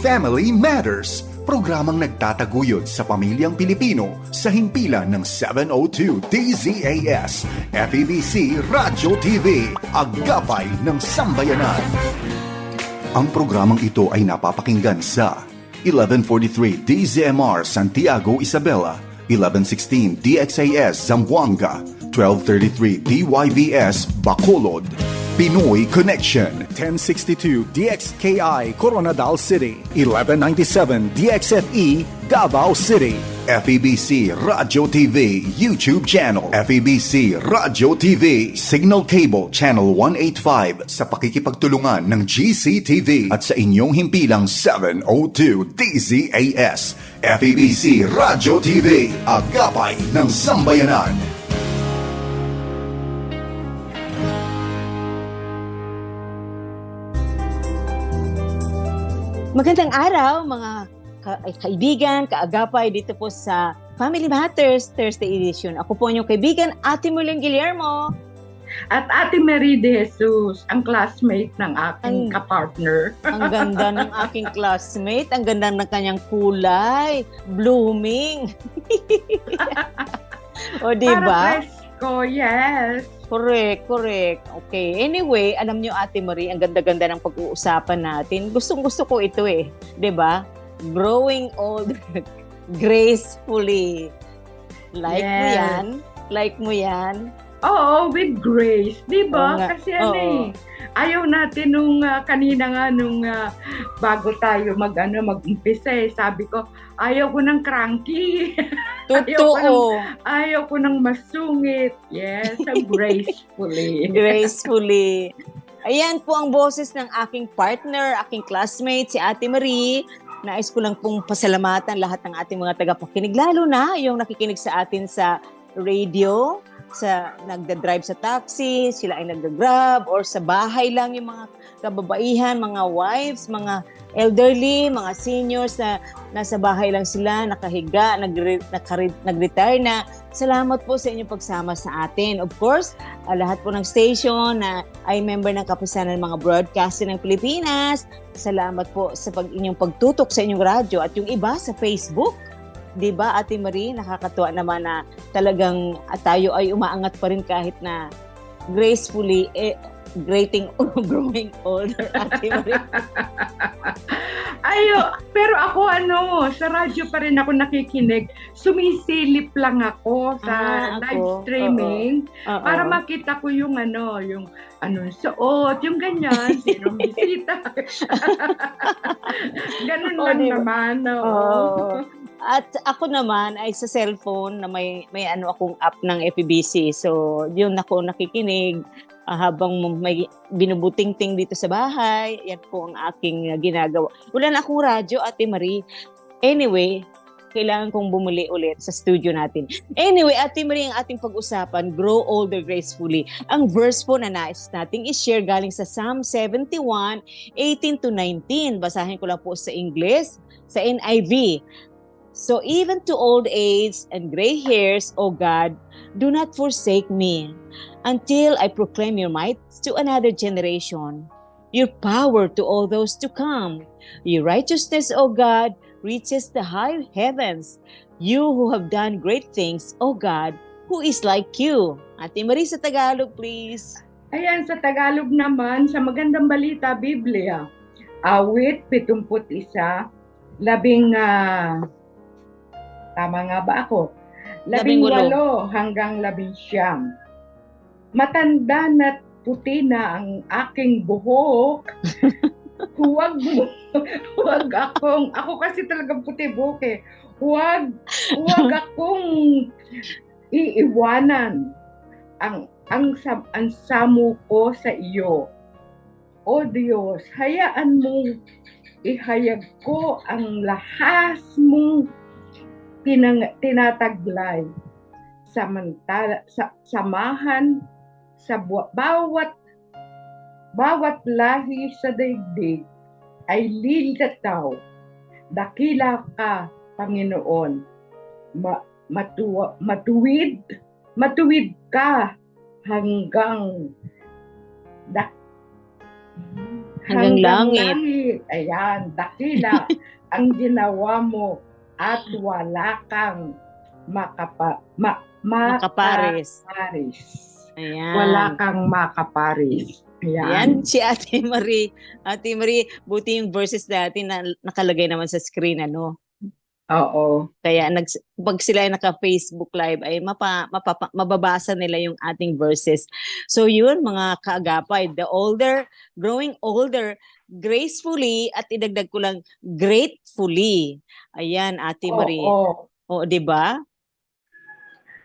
Family Matters, programang nagtataguyod sa pamilyang Pilipino sa himpilan ng 702 DZAS, FEBC Radyo TV, Agapay ng Sambayanan. Ang programang ito ay napapakinggan sa 1143 DZMR Santiago, Isabela, 1116 DXAS Zamboanga, 1233 DYVS Bacolod, Pinoy Connection, 1062 DXKI Coronadal City, 1197 DXFE Davao City, FEBC Radyo TV YouTube channel, FEBC Radyo TV Signal Cable Channel 185 sa pakikipagtulungan ng GCTV at sa inyong himpilang 702 DZAS, FEBC Radyo TV, Agapay ng Sambayanan. Magandang araw mga kaibigan, kaagapay dito po sa Family Matters Thursday edition. Ako po inyong kaibigan, Ate Muling Guillermo. At Ate Marie de Jesus, ang classmate ng aking kapartner. Ang ganda ng aking classmate, ang ganda ng kanyang kulay, blooming. O diba? Para presko, yes. Correct. Okay. Anyway, alam nyo Ate Marie, ang ganda-ganda ng pag-uusapan natin. Gustong-gusto ko ito eh. 'Di ba? Growing old gracefully. Like yes. Like mo yan. Oo, with grace. 'Di ba? Kasi ayaw natin nung kanina nga nung bago tayo mag-umpisa sabi ko, ayaw ko ng cranky. Totoo. Ayaw ko ng masungit. Yes, gracefully. Gracefully. Ayan po ang boses ng aking partner, aking classmate, si Ate Marie. Nais ko lang pong pasalamatan lahat ng ating mga tagapakinig, lalo na yung nakikinig sa atin sa radio, sa nagda-drive sa taxi, sila ay nagda-grab, or sa bahay lang yung mga kababaihan, mga wives, mga elderly, mga seniors na nasa bahay lang sila, nakahiga, nag-retire na. Salamat po sa inyong pagsama sa atin. Of course, lahat po ng station na ay member ng Kapisanan ng mga Broadcasting ng Pilipinas. Salamat po sa inyong pagtutok sa inyong radyo at yung iba sa Facebook. Diba, Ate Marie, nakakatuwa naman na talagang tayo ay umaangat pa rin kahit na gracefully growing older, Ate Marie. Pero ako sa radyo pa rin ako nakikinig. Sumisilip lang ako sa live streaming para makita ko yung suot, yung ganyan, sinong bisita. Ganun lang naman. At ako naman ay sa cellphone na may akong app ng FEBC. So, yun ako nakikinig habang may binubuting-ting dito sa bahay. Yan po ang aking ginagawa. Wala na akong radyo, Ate Marie. Anyway, kailangan kong bumuli ulit sa studio natin. Anyway, Ate Marie, ang ating pag-usapan, Grow Older Gracefully. Ang verse po na nais nating i-share galing sa Psalm 71, 18-19. Basahin ko lang po sa English, sa NIV. So even to old age and gray hairs, O God, do not forsake me until I proclaim your might to another generation, your power to all those to come. Your righteousness, O God, reaches the high heavens. You who have done great things, O God, who is like you? Ate Marie, sa Tagalog, please. Ayan, sa Tagalog naman, sa Magandang Balita, Biblia, Awit 71, tama nga ba ako? 18 hanggang 19. Matanda na't puti na ang aking buhok. Huwag ako kasi talagang puti buhok eh. Huwag akong iiwanan ang samo ko sa iyo. O Diyos, hayaan mong ihayag ko ang lahas mong tinataglay, samahan sa bawat lahi sa daigdig ay lilitaw. Dakila ka, Panginoon. Matuwid hanggang langit. Ayan, dakila ang ginawa mo at wala kang Makapares. makaparis. Ayan. Wala kang makaparis. Ayan, Ayan. si Ate Marie. Ate Marie, buti yung verses natin na nakalagay naman sa screen, ano? Oo. Kaya pag sila ay naka-Facebook Live ay mababasa nila yung ating verses. So yun, mga kaagapay, growing older, gracefully, at idagdag ko lang, gratefully. Ayan, Ate Marie. O, di ba?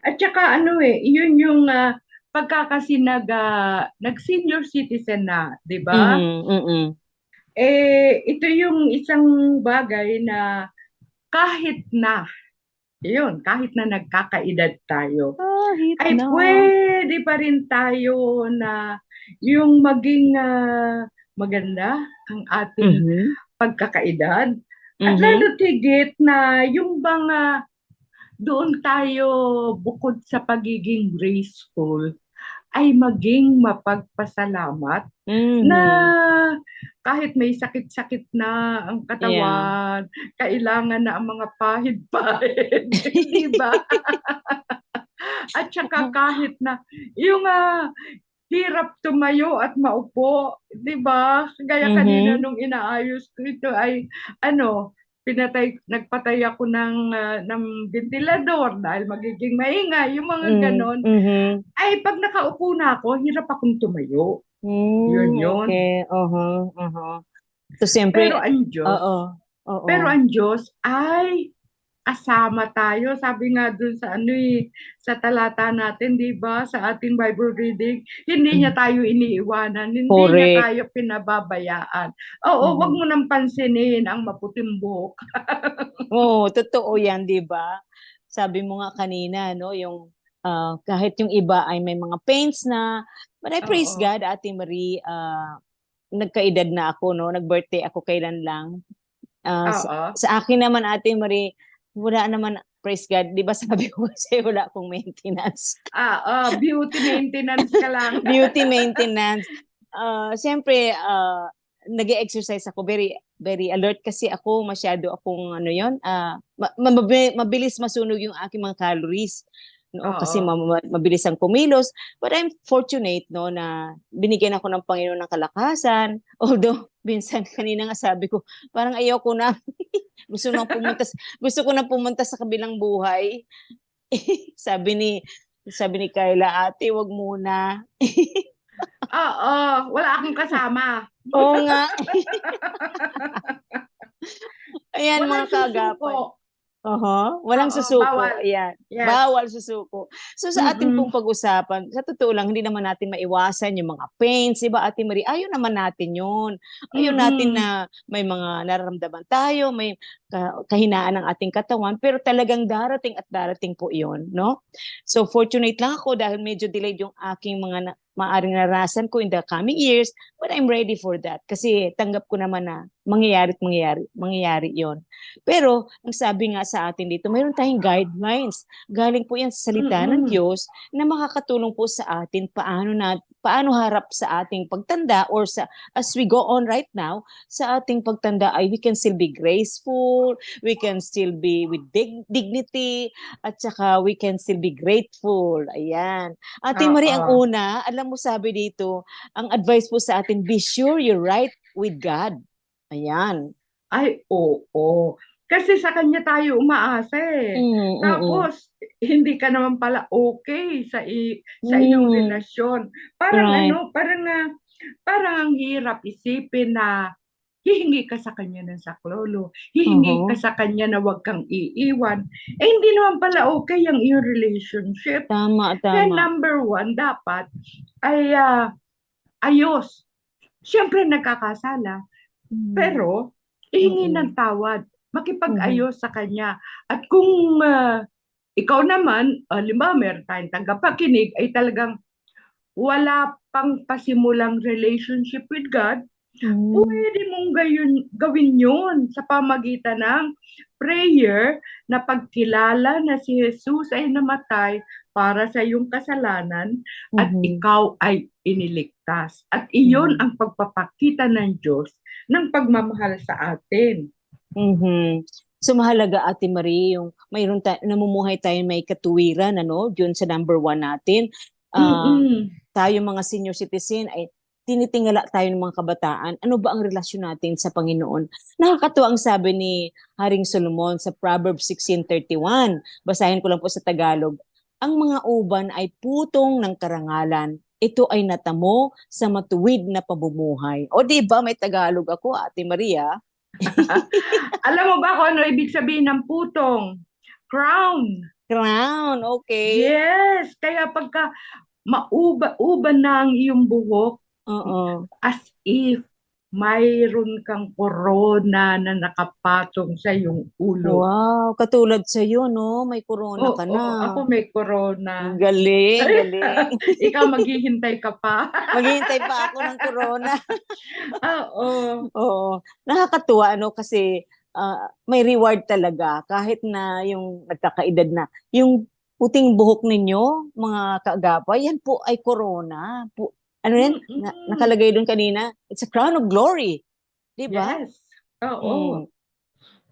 At saka yun yung pagkakasi nag-senior citizen na, di ba? Ito yung isang bagay na kahit na nagkakaedad tayo, pwede pa rin tayo na yung maging maganda ang ating pagkakaedad. At lalo tigit na yung bang doon tayo bukod sa pagiging graceful, ay maging mapagpasalamat na kahit may sakit-sakit na ang katawan, kailangan na ang mga pahid-pahid, di ba? At saka kahit na yung hirap tumayo at maupo, di ba? Gaya kanina nung inaayos ko ito ay nagpatay ako ng ventilador dahil magiging maingay, yung mga ganon. Ay, pag nakaupo na ako, hirap akong tumayo. Yun. Okay. So, siyempre, pero ang Diyos ay kasama tayo. Sabi nga dun sa sa talata natin, di ba? Sa ating Bible reading, hindi niya tayo iniiwanan, hindi niya tayo pinababayaan. Wag mo nang pansinin ang maputing buhok. Totoo yan, di ba? Sabi mo nga kanina, no, yung kahit yung iba ay may mga pains na, but I praise God, Ate Marie, nagkaedad na ako, no, nag-birthday ako kailan lang. Sa akin naman, Ate Marie, wala naman, praise God, di ba sabi ko kasi wala akong maintenance. Beauty maintenance ka lang. Beauty maintenance. Siyempre, nag-exercise ako, very very alert kasi ako, masyado akong mabilis masunog yung aking mga calories. No, kasi mabilis ang kumilos, but I'm fortunate, no, na binigyan ako ng Panginoon ng kalakasan. Although minsan kanina nga sabi ko, parang ayaw ko na gusto ko na pumunta sa kabilang buhay. sabi ni Kayla, ate, wag muna. Wala akong kasama. Oo nga. Ayan, mga kaagapay. Walang susuko. Bawal. Ayan. Yes. Bawal susuko. So sa ating pong pag-usapan, sa totoo lang, hindi naman natin maiwasan yung mga pains, diba, Ate Marie? Ayaw naman natin yun. Ayaw natin na may mga nararamdaman tayo, may kahinaan ng ating katawan, pero talagang darating at darating po yun, no? So fortunate lang ako dahil medyo delayed yung aking mga maaring narasan ko in the coming years, but I'm ready for that. Kasi tanggap ko naman na mangyayari yon. Pero, ang sabi nga sa atin dito, mayroon tayong guidelines. Galing po yan sa salita ng Diyos na makakatulong po sa atin paano harap sa ating pagtanda or as we go on right now, sa ating pagtanda ay we can still be graceful, we can still be with dignity, at saka we can still be grateful. Ayan. Ate Marie, ang una, alam mo sabi dito, ang advice po sa atin, be sure you're right with God. Ayan. Ay, oo. Kasi sa kanya tayo umaasa Tapos, hindi ka naman pala okay sa iyong relasyon. Parang parang ang hirap isipin na hihingi ka sa kanya ng saklolo, hihingi ka sa kanya na huwag kang iiwan. Hindi naman pala okay ang iyong relationship. Tama. Kaya number one, dapat ay ayos. Siyempre nagkakasala, pero ihingi ng tawad, makipag-ayos sa kanya. At kung ikaw naman, meron tayong tagapakinig, ay talagang wala pang pasimulang relationship with God, pwede mong gawin yun sa pamagitan ng prayer na pagkilala na si Jesus ay namatay para sa iyong kasalanan at ikaw ay iniligtas. At iyon ang pagpapakita ng Diyos ng pagmamahal sa atin. So mahalaga, Ate Marie, yung mayroon namumuhay tayo may katuwiran, ano, yun sa number 1 natin. Tayo mga senior citizen ay tinitingala tayo ng mga kabataan. Ano ba ang relasyon natin sa Panginoon? Nakakatuwa ang sabi ni Haring Solomon sa Proverbs 16:31. Basahin ko lang po sa Tagalog. Ang mga uban ay putong ng karangalan. Ito ay natamo sa matuwid na pamumuhay. O di ba may Tagalog ako, Ate Maria? Alam mo ba kung ano ibig sabihin ng putong? Crown. Crown, okay. Yes, kaya pagka mauba na ang iyong buhok, as if mayroon kang korona na nakapatong sa iyong ulo. Wow, katulad sa iyo, no? May corona ka na. Ako may corona. Galing. Ikaw maghihintay ka pa. Maghihintay pa ako ng corona. Oo. Nakakatuwa, no? Kasi may reward talaga kahit na yung nagkakaedad na. Yung puting buhok ninyo, mga kaagapay, yan po ay corona. Ano yan? Nakalagay doon kanina. It's a crown of glory. Di ba? Yes. Oo.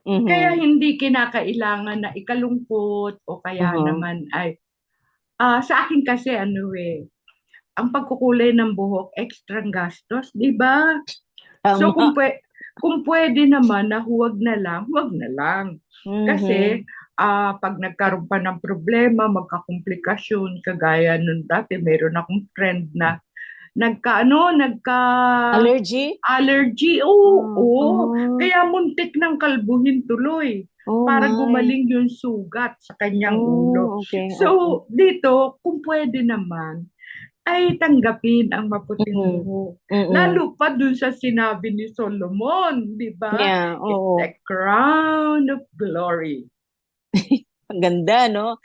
Kaya hindi kinakailangan na ikalungkot o kaya naman ay sa akin kasi ang pagkukulay ng buhok extra gastos, di ba? So kung pwede naman na huwag na lang. Kasi pag nagkaroon pa ng problema, magkakomplikasyon, kagaya nun dati, meron akong friend na allergy? Allergy, oo. Kaya muntik ng kalbuhin tuloy para gumaling yung sugat sa kanyang ulo. Okay. So, dito, kung pwede naman, ay tanggapin ang maputing buhok. Lalo pa dun sa sinabi ni Solomon, di ba? Yeah, It's a crown of glory. Ang ganda, no?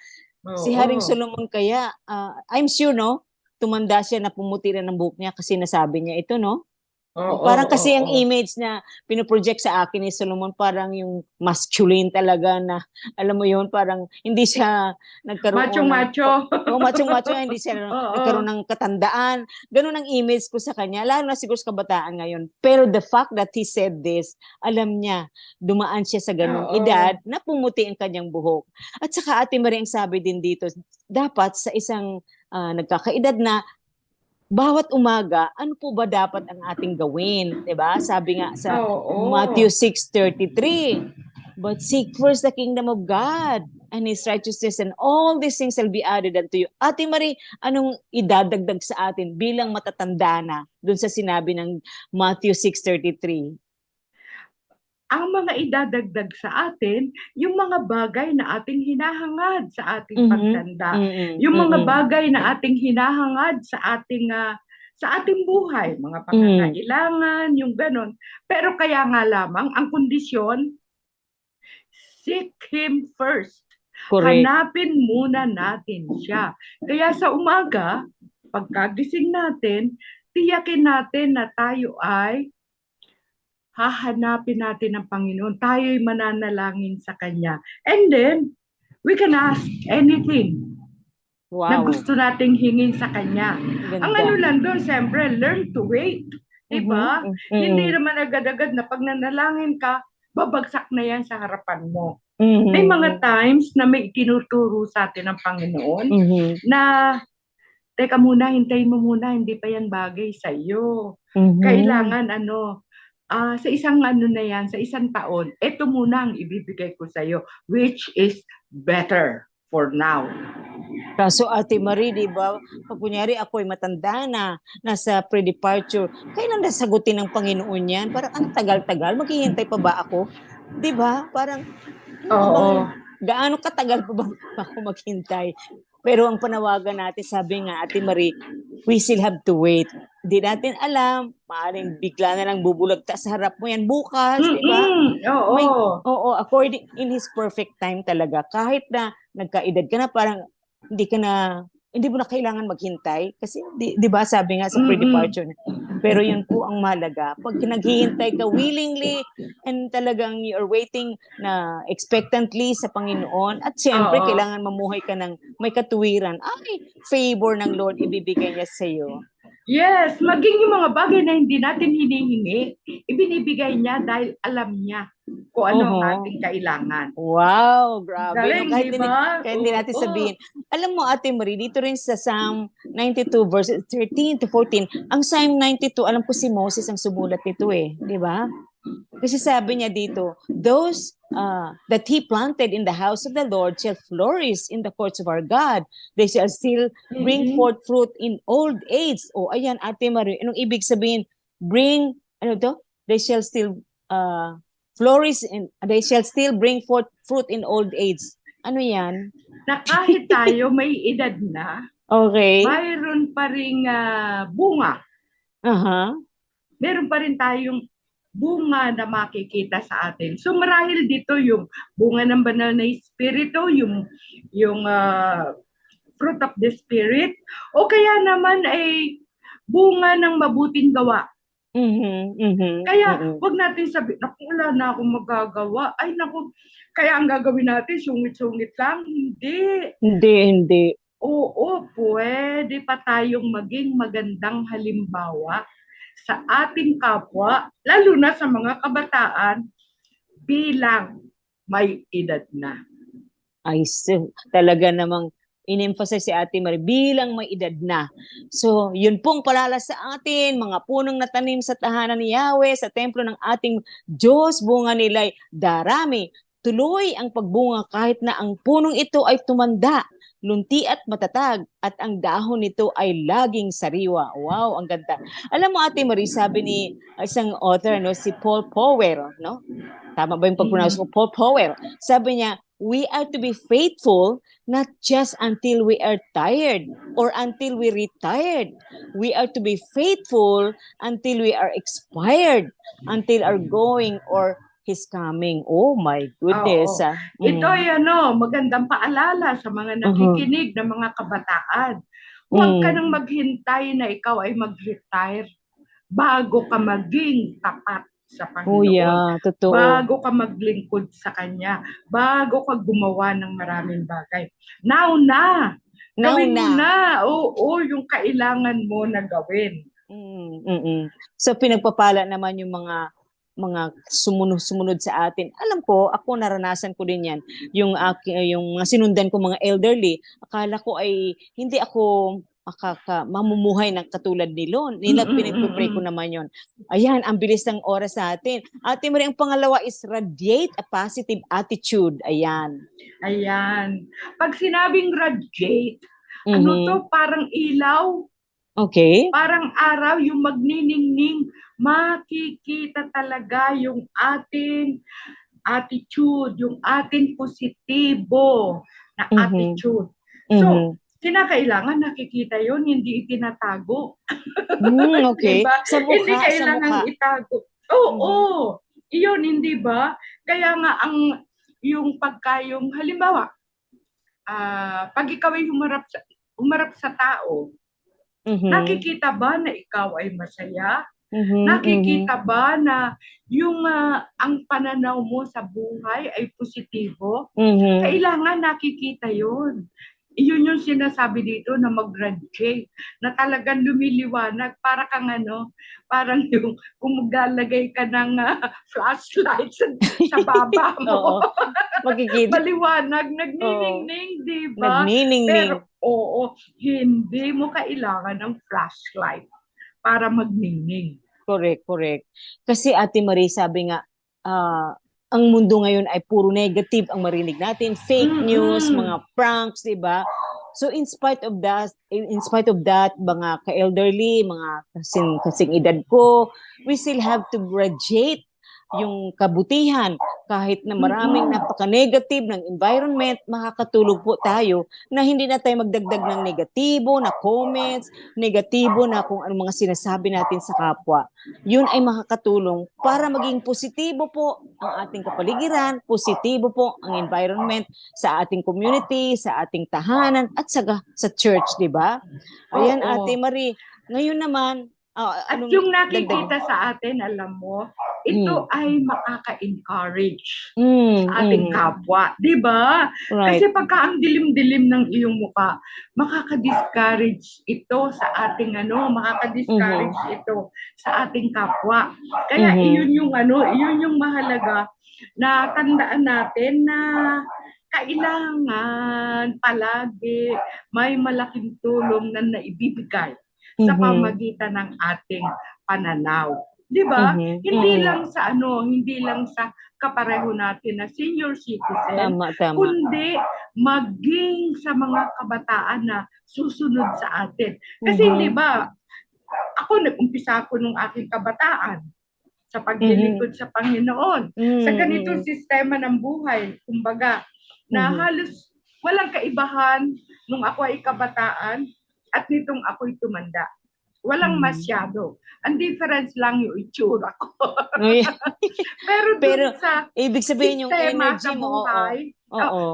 Si Haring Solomon kaya, I'm sure, no? Tumanda siya na pumuti na ng buhok niya kasi nasabi niya ito, no? Parang kasi ang image na pinoproject sa akin ni Solomon parang yung masculine talaga na, alam mo yun, parang hindi siya nagkaroon macho-macho. Macho-macho, hindi siya nagkaroon ng katandaan. Ganun ang image ko sa kanya, lalo na siguro sa kabataan ngayon. Pero the fact that he said this, alam niya, dumaan siya sa ganung edad na pumuti ang kanyang buhok. At saka Ate Marie, ang sabi din dito, dapat sa isang nagkakaedad na, bawat umaga, ano po ba dapat ang ating gawin? Diba? Sabi nga sa Matthew 6:33, but seek first the kingdom of God and His righteousness, and all these things shall be added unto you. Ate Marie, anong idadagdag sa atin bilang matatanda na dun sa sinabi ng Matthew 6:33? Ang mga idadagdag sa atin, yung mga bagay na ating hinahangad sa ating pagtanda. Yung mga bagay na ating hinahangad sa ating buhay, mga pangangailangan, yung ganon. Pero kaya nga lamang, ang kondisyon, seek Him first. Correct. Hanapin muna natin siya. Kaya sa umaga, pagkagising natin, tiyakin natin na tayo ay hahanapin natin ang Panginoon. Tayo'y mananalangin sa Kanya. And then, we can ask anything na gusto nating hingin sa Kanya. Ganda. Ang ano lang doon, siyempre, learn to wait. Diba? Hindi naman agad-agad na pag nanalangin ka, babagsak na yan sa harapan mo. May mga times na may tinuturo sa atin ng Panginoon na, teka muna, hintayin mo muna, hindi pa yan bagay sa iyo. Kailangan sa isang sa isang taon, ito muna ang ibibigay ko sa iyo, which is better for now. Kaso Ate Marie, di ba, pag kunyari ako ay matanda na, nasa pre-departure, kailan nasagutin ng Panginoon yan? Parang ang tagal-tagal, maghihintay pa ba ako? Di ba? Parang, gaano katagal pa ba ako maghintay? Pero ang panawagan natin, sabi nga, Ate Marie, we still have to wait. Hindi natin alam, maaaring bigla na lang bubulagta sa harap mo yan bukas, di ba? According in His perfect time talaga. Kahit na nagkaedad ka na, parang hindi mo na kailangan maghintay. Kasi, di ba, sabi nga sa pre-departure, Pero yun po ang mahalaga. Pag naghihintay ka willingly and talagang you're waiting na expectantly sa Panginoon at siyempre kailangan mamuhay ka ng may katuwiran. Ay, favor ng Lord ibibigay niya sa iyo. Yes, maging yung mga bagay na hindi natin hinihingi, ibinibigay niya dahil alam niya kung ano ang ating kailangan. Wow, grabe. Galing, no, kahit diba? hindi natin sabihin. Alam mo, Ate Marie, dito rin sa Psalm 92 verses 13 to 14, ang Psalm 92, alam ko si Moses ang sumulat nito di ba? Kasi sabi niya dito, those that he planted in the house of the Lord shall flourish in the courts of our God. They shall still bring forth fruit in old age. O, ayan, Ate Marie, anong ibig sabihin? They shall still flourish and they shall still bring forth fruit in old age. Ano yan? Na kahit tayo may edad na, mayroon pa ring bunga. Meron pa rin tayong bunga na makikita sa atin. So marahil dito yung bunga ng banal na espiritu, yung fruit of the spirit, o kaya naman ay bunga ng mabuting gawa. Kaya wag natin sabihin, naku, wala na akong magagawa. Ay naku, kaya ang gagawin natin, sungit-sungit lang. Hindi. Oo, pwede pa tayong maging magandang halimbawa sa ating kapwa, lalo na sa mga kabataan, bilang may edad na. Ay, talaga namang in-emphasize si Ate Marie, bilang may edad na. So, yun pong palala sa atin, mga punong natanim sa tahanan ni Yahweh, sa templo ng ating Diyos, bunga nila'y darami. Tuloy ang pagbunga kahit na ang punong ito ay tumanda, lunti at matatag, at ang dahon nito ay laging sariwa. Wow, ang ganda. Alam mo, Ate Marie, sabi ni isang author, si Paul Powell, tama ba yung pag-pronounce mo? Paul Powell. Sabi niya, we are to be faithful not just until we are tired or until we retired. We are to be faithful until we are expired, until our going or His coming. Oh my goodness. Ito ay magandang paalala sa mga nakikinig na mga kabataan. Huwag ka nang maghintay na ikaw ay mag-retire bago ka maging tapat sa Panginoon. Totoo. Bago ka maglingkod sa Kanya. Bago ka gumawa ng maraming bagay. Now na! Gawin mo na! Oo, yung kailangan mo na gawin. So pinagpapala naman yung mga sumunod sa atin. Alam ko, ako naranasan ko din yan. Yung mga sinundan ko mga elderly, akala ko ay hindi ako mamumuhay ng katulad nila. Pinagpupray ko naman yon. Ayan, ang bilis ng oras sa atin. Ate Marie, ang pangalawa is radiate a positive attitude. Ayan. Pag sinabing radiate, ano to? Parang ilaw. Okay. Parang araw, yung magniningning, makikita talaga yung ating attitude, yung ating positibo na attitude. So, kinakailangan nakikita yun, hindi itinatago. Okay. Diba? Sa mukha, hindi kailangan itago. Oo, iyon, hindi ba? Kaya nga, yung pagkayong, halimbawa, pag ikaw ay humarap sa tao, nakikita ba na ikaw ay masaya? Nakikita ba na yung ang pananaw mo sa buhay ay positibo? Kailangan nakikita yun. Iyon yung sinasabi dito na mag-radiate, na talagang lumiliwanag, para kang parang yung kung maglalagay ka ng flashlight sa baba mo. Maliwanag, nagniningning, di ba? Pero hindi mo kailangan ng flashlight para magningning. Correct. Kasi Ate Marie, sabi nga, ang mundo ngayon ay puro negative ang marinig natin, fake news, mga pranks, 'di ba? So in spite of that, mga ka-elderly, mga kasing edad ko, we still have to radiate yung kabutihan. Kahit na maraming napaka-negative ng environment, makakatulog po tayo na hindi na tayo magdagdag ng negatibo na comments, negatibo na kung anong mga sinasabi natin sa kapwa. Yun ay makakatulong para maging positibo po ang ating kapaligiran, positibo po ang environment sa ating community, sa ating tahanan, at sa church, di ba? Ayan, Ate Marie. Ngayon naman, At yung nakikita sa atin, alam mo, ito ay makaka-encourage sa ating kapwa. Diba? Right. Kasi pagka ang dilim-dilim ng iyong mukha, makaka-discourage ito sa ating makaka-discourage ito sa ating kapwa. Kaya iyon yung mahalaga na tandaan natin na kailangan palagi may malaking tulong na naibibigay sa pamagitan ng ating pananaw. 'Di ba? Hindi lang sa kapareho natin na senior citizen, kundi maging sa mga kabataan na susunod sa atin. Kasi 'di ba, nag-umpisa ako nung aking kabataan sa paglilingkod sa Panginoon, sa ganitong sistema ng buhay, kumbaga, na halos walang kaibahan nung ako ay kabataan at nitong ako'y tumanda. Walang masyado. Ang difference lang yung itsura ko. Pero sa ibig sabihin yung energy mo,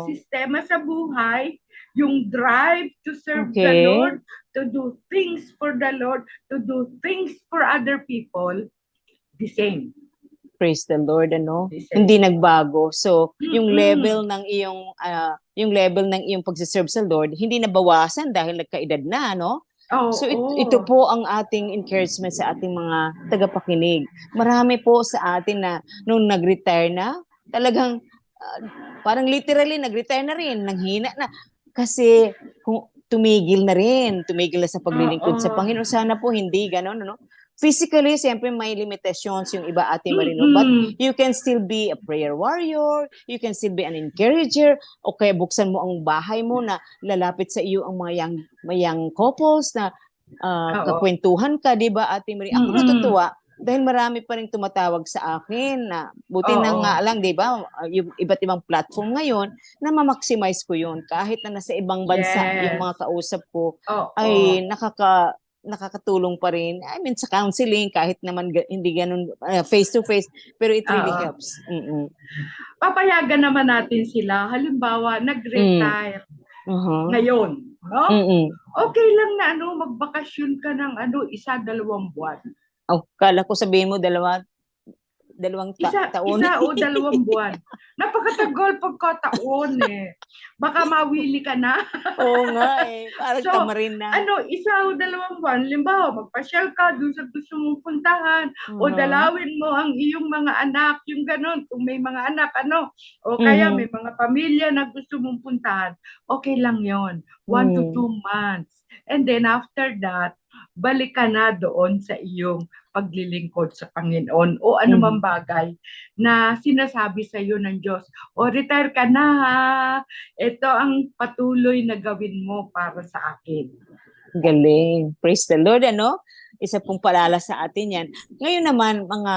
sistema sa buhay, yung drive to serve the Lord, to do things for the Lord, to do things for other people, the same. Praise the Lord, hindi nagbago. So, yung level ng iyong pagse-serve sa Lord, hindi nabawasan dahil nagkaedad na, So, ito po ang ating encouragement sa ating mga tagapakinig. Marami po sa atin na nung nag-retire na, talagang parang literally nag-retire na rin, nanghina na. Kasi kung tumigil na sa paglilingkod sa Panginoon. Sana po hindi ganon, Physically, siyempre may limitations yung iba Ate Marino, but you can still be a prayer warrior, you can still be an encourager, o kaya buksan mo ang bahay mo na lalapit sa iyo ang mga young couples na kakwentuhan ka, di ba Ate Marino? Ako natutuwa dahil marami pa rin tumatawag sa akin na buti na nga lang, di ba, yung iba't ibang platform ngayon na ma-maximize ko yun. Kahit na nasa ibang bansa yung mga kausap ko, ay nakakatulong pa rin. I mean, sa counseling, kahit naman hindi ganun face-to-face, pero it really helps. Papayagan naman natin sila. Halimbawa, nag-retire ngayon. Okay lang na magbakasyon ka ng 1-2 buwan. Kala ko sabihin mo dalawang taon. Isa o 2 buwan. Napakatagal pagkataon Baka mawili ka na. Oo nga Parang tamarin na. 1 o 2 buwan, limbawa, magpasyal ka dun sa gusto mong puntahan o dalawin mo ang iyong mga anak, yung ganon. Kung may mga anak, o kaya may mga pamilya na gusto mong puntahan, okay lang yon 1 to 2 months. And then after that, balik ka na doon sa iyong paglilingkod sa Panginoon o anumang bagay na sinasabi sa iyo ng Diyos. O retire ka na ha. Ito ang patuloy na gawin mo para sa akin. Galing. Praise the Lord, Isa pong paalala sa atin yan. Ngayon naman, mga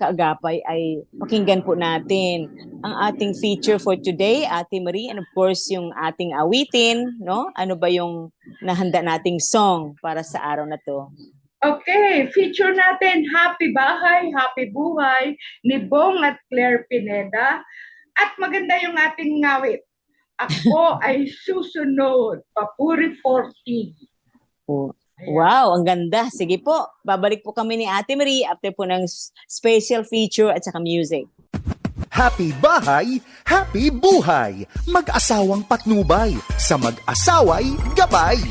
kaagapay, ay pakinggan po natin ang ating feature for today, Ate Marie, and of course, yung ating awitin, Ano ba yung nahanda nating song para sa araw na to? Okay, feature natin, Happy Bahay, Happy Buhay, ni Bong at Claire Pineda. At maganda yung ating ngawit. Ako ay susunod, Papuri 40. Wow, ang ganda. Sige po, babalik po kami ni Ate Marie after po ng special feature at saka music. Happy Bahay, Happy Buhay. Mag-asawang patnubay, sa mag-asaway gabay.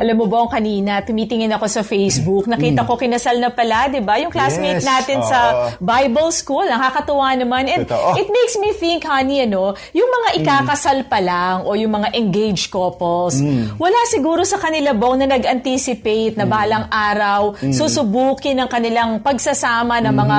Alam mo ba, kanina, tumitingin ako sa Facebook, nakita ko kinasal na pala, di ba? Yung classmate natin sa Bible School, nakakatuwa naman. And it makes me think, honey, yung mga ikakasal pa lang o yung mga engaged couples, wala siguro sa kanila bang na nag-anticipate na balang araw, susubukin ang kanilang pagsasama ng mga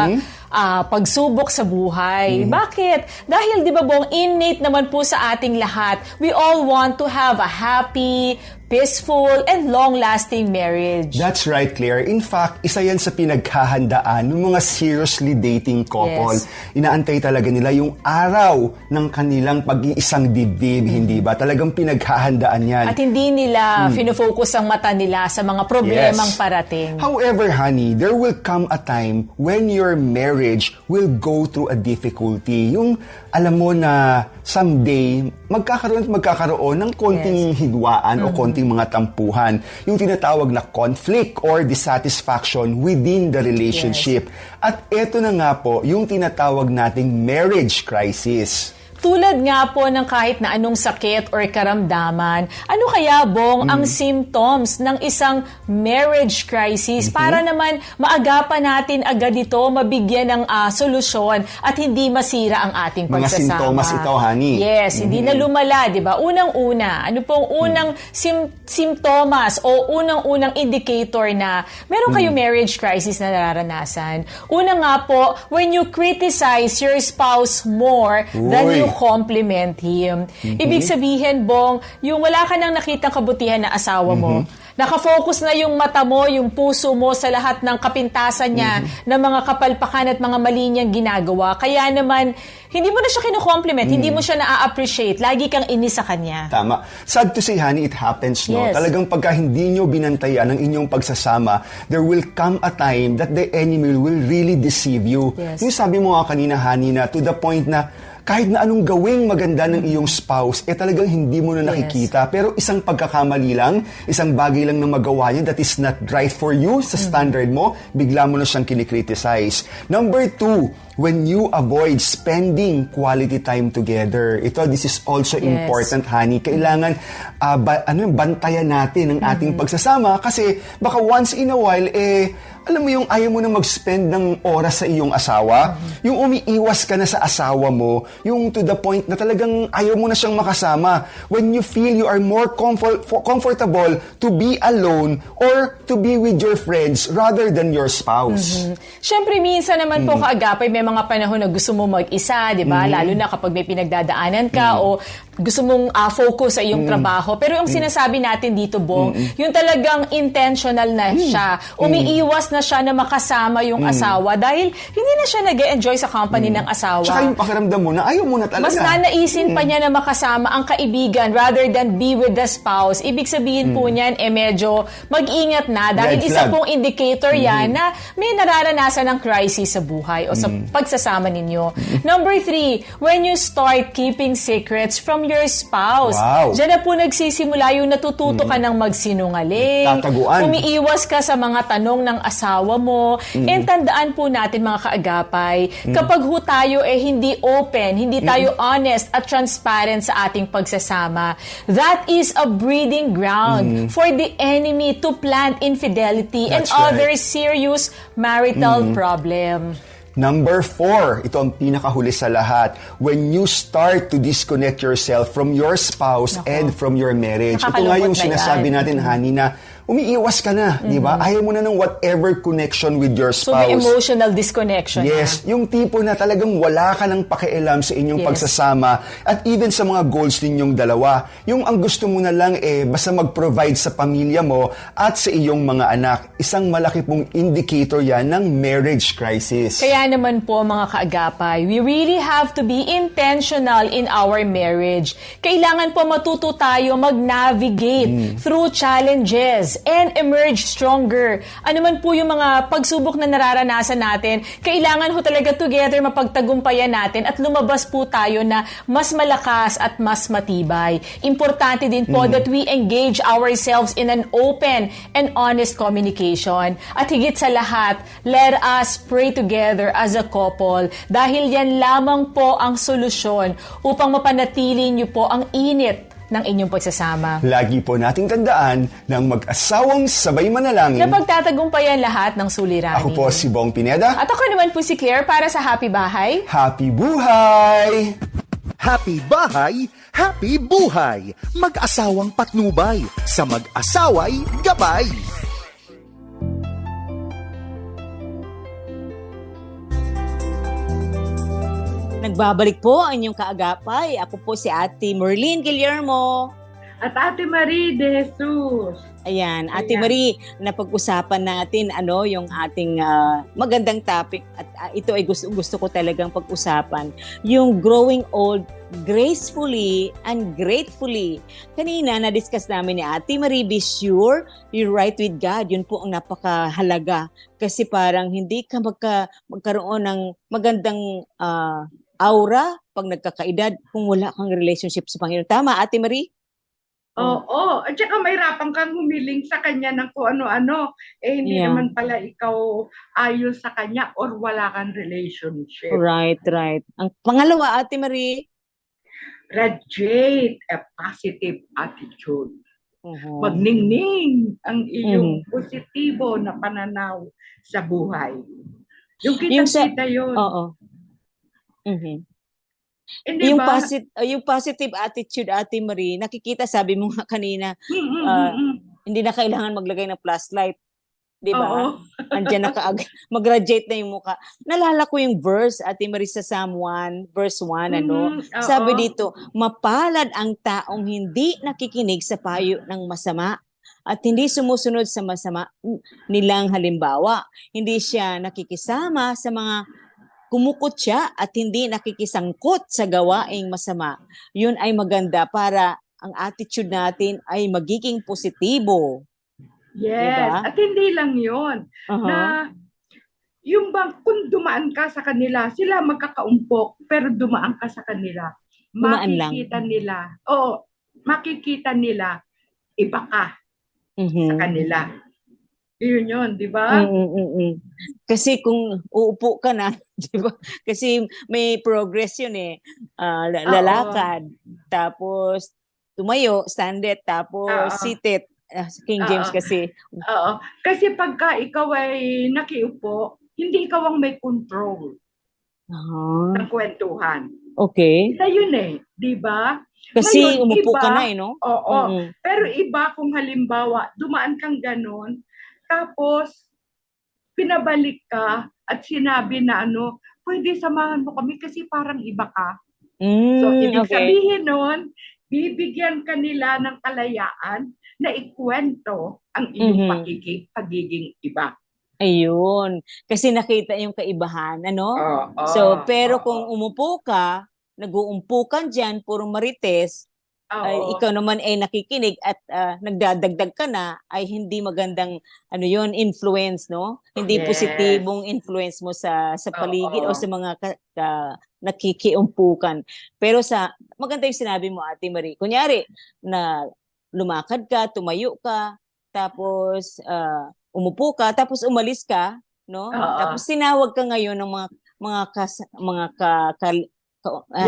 pagsubok sa buhay. Bakit? Dahil di ba bong innate naman po sa ating lahat, we all want to have a happy, peaceful, and long-lasting marriage. That's right, Claire. In fact, isa yan sa pinaghahandaan ng mga seriously dating couple. Yes. Inaantay talaga nila yung araw ng kanilang pag-iisang dibdib, hindi ba? Talagang pinaghahandaan yan. At hindi nila fino-focus ang mata nila sa mga problemang parating. However, honey, there will come a time when your marriage will go through a difficulty. Yung alam mo na someday magkakaroon ng konting hidwaan o konting mga tampuhan. Yung tinatawag na conflict or dissatisfaction within the relationship. At eto na nga po, yung tinatawag nating marriage crisis. Tulad nga po ng kahit na anong sakit or karamdaman, ano kaya, Bong, ang symptoms ng isang marriage crisis para naman maagapan natin agad ito, mabigyan ng solusyon at hindi masira ang ating pagsasama? Mga sintomas ito, honey. Yes, hindi na lumala, di ba? Unang-una, ano pong unang simptomas o unang-unang indicator na meron kayong marriage crisis na nararanasan? Una nga po, when you criticize your spouse more than you compliment him. Ibig sabihin, Bong, yung wala ka nang nakitang kabutihan na asawa mo, nakafocus na yung mata mo, yung puso mo sa lahat ng kapintasan niya, ng mga kapalpakan at mga mali niyang ginagawa. Kaya naman, hindi mo na siya kino-compliment, hindi mo siya na-appreciate. Lagi kang inis sa kanya. Tama. Sad to say, honey, it happens, no? Yes. Talagang pagka hindi nyo binantayan ang inyong pagsasama, there will come a time that the enemy will really deceive you. Yes. Yung sabi mo nga kanina, honey, na to the point na kahit na anong gawing maganda ng iyong spouse, talagang hindi mo na nakikita. Pero isang pagkakamali lang, isang bagay lang na magawa niya that is not right for you sa standard mo, bigla mo na siyang kinikriticize. Number 2, when you avoid spending quality time together. This is also important, honey. Kailangan bantayan natin ang ating pagsasama kasi baka once in a while, alam mo yung ayaw mo na mag-spend ng oras sa iyong asawa, yung umiiwas ka na sa asawa mo, yung to the point na talagang ayaw mo na siyang makasama. When you feel you are more comfortable to be alone or to be with your friends rather than your spouse. Siyempre, minsan naman po kaagapay, may mga panahon na gusto mo mag-isa, di ba? Lalo na kapag may pinagdadaanan ka o gusto mong focus sa iyong trabaho. Pero yung sinasabi natin dito, Bong, yung talagang intentional na siya. Umiiwas na siya na makasama yung asawa dahil hindi na siya nag-enjoy sa company ng asawa. Tsaka yung pakiramdam mo na ayaw mo na talaga. Mas nanaisin pa niya na makasama ang kaibigan rather than be with the spouse. Ibig sabihin po niyan, medyo mag-ingat na dahil Red isa flag. pong indicator yan na may nararanasan ng crisis sa buhay o sa pagsasama ninyo. Number 3, when you start keeping secrets from your spouse. Wow. Diyan na po nagsisimula yung natututo ka ng magsinungaling. Tataguan. Umiiwas ka sa mga tanong ng asawa mo. And tandaan po natin, mga kaagapay, kapag ho tayo hindi open, hindi tayo honest at transparent sa ating pagsasama, that is a breeding ground for the enemy to plant infidelity and That's right. other serious marital problem. Number 4, ito ang pinakahuli sa lahat. When you start to disconnect yourself from your spouse and from your marriage. Ito nga yung Nakakalungkot na sinasabi yan. natin, honey, na umiiwas ka na, di ba? Ayaw mo na ng whatever connection with your So spouse. may emotional disconnection. Yes, yung tipo na talagang wala ka ng pakialam sa inyong pagsasama at even sa mga goals ninyong dalawa. Yung ang gusto mo na lang basta mag-provide sa pamilya mo at sa iyong mga anak. Isang malaki pong indicator yan ng marriage crisis. Kaya naman po, mga kaagapay, we really have to be intentional in our marriage. Kailangan po matuto tayo mag-navigate through challenges and emerge stronger. Ano man po yung mga pagsubok na nararanasan natin, kailangan ho talaga together mapagtagumpayan natin at lumabas po tayo na mas malakas at mas matibay. Importante din po that we engage ourselves in an open and honest communication. At higit sa lahat, let us pray together as a couple dahil yan lamang po ang solusyon upang mapanatili niyo po ang init ng inyong pagsasama. Lagi po nating tandaan ng mag-asawang sabay manalangin. Na pagtatagumpayan lahat ng suliranin. Ako po si Bong Pineda. At ako naman po si Claire para sa Happy Bahay. Happy buhay! Happy bahay, happy buhay. Mag-asawang patnubay, sa mag-asaway gabay. Nagbabalik po ang inyong kaagapay. Ako po si Ate Merlin Guillermo. At Ate Marie de Jesus. Ayan, Ate Ayan. Marie, napag-usapan natin yung ating magandang topic at ito ay gusto ko talagang pag-usapan. Yung growing old gracefully and gratefully. Kanina, na-discuss namin ni Ate Marie, be sure you're right with God. Yun po ang napakahalaga. Kasi parang hindi ka magkaroon ng magandang aura pag nagkakaedad kung wala kang relationship sa Panginoon. Tama, Ate Marie? Oo. At saka mahirapan kang humiling sa kanya ng kung ano-ano. Hindi naman pala ikaw ayos sa kanya or wala kang relationship. Right. Ang pangalawa, Ate Marie? Radiate a positive attitude. Magningning ang iyong positibo na pananaw sa buhay. Yung kita-kita yun. Oo. Hindi ba? Yung positive attitude, Ate Marie, nakikita, sabi mo nga kanina, hindi na kailangan maglagay ng flashlight. Di ba? Andiyan mag-radiate na yung mukha. Nalala ko yung verse, Ate Marie, sa Psalm 1, verse 1, sabi dito, mapalad ang taong hindi nakikinig sa payo ng masama at hindi sumusunod sa masama nilang halimbawa. Hindi siya nakikisama sa mga kumukutya at hindi nakikisangkot sa gawaing masama. Yun ay maganda para ang attitude natin ay magiging positibo. Yes, diba? At hindi lang yun. Na yung bang kung dumaan ka sa kanila, sila magkakaumpok, pero dumaan ka sa kanila. Makikita nila, iba ka sa kanila. Yun, di ba? Kasi kung uupo ka na, di ba? Kasi may progress yun eh. Lalakad, tapos tumayo, standet, tapos seated. King James kasi. Kasi pagka ikaw ay nakiupo, hindi ikaw ang may control ng kwentuhan. Okay. Ito yun eh, di ba? Kasi ngayon, umupo iba, ka na eh, no? Oo. Pero iba kung halimbawa, dumaan kang ganon, tapos pinabalik ka at sinabi na pwede samahan mo kami kasi parang iba ka. So, ibig sabihin nun, bibigyan ka nila ng kalayaan na ikwento ang iyong pagiging iba. Ayun. Kasi nakita yung kaibahan, So, pero kung umupo ka, nag-uumpukan dyan, puro marites, ay, ikaw naman ay nakikinig at nagdadagdag ka na, ay hindi magandang influence, no? Hindi positibong influence mo sa paligid o sa mga nakikiumpukan. Pero maganda yung sinabi mo, Ate Marie. Kunyari, na lumakad ka, tumayo ka, tapos umupo ka, tapos umalis ka, no? Tapos tinawag ka ngayon ng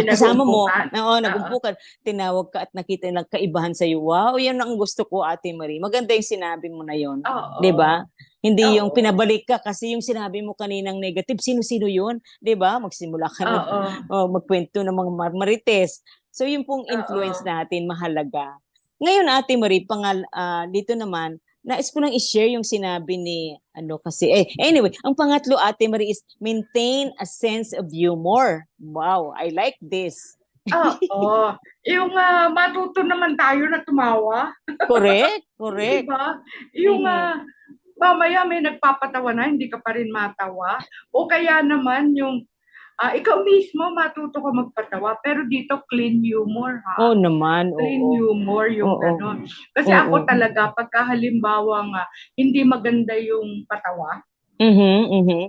kasama mo, nag-umpukan, tinawag ka at nakita nilang kaibahan sa iyo. Wow, yan ang gusto ko, Ate Marie. Maganda yung sinabi mo na yon. 'Di ba? Hindi yung pinabalik ka kasi yung sinabi mo kaninang negative, sino-sino yun? 'Di ba? Magsimula ka na magkwento ng mga marites. So yung pong influence natin mahalaga. Ngayon, Ate Marie, dito naman, nais ko lang i-share yung sinabi ni anyway, ang pangatlo, Ate Marie, is maintain a sense of humor. Wow, I like this. Yung matuto naman tayo na tumawa. Correct. Diba? Yung mamaya may nagpapatawa na, hindi ka pa rin matawa. O kaya naman yung ikaw mismo matuto ka magpatawa, pero dito clean humor, ha? Naman. Clean humor yung gano'n. Kasi ako talaga, pagka halimbawa nga, hindi maganda yung patawa,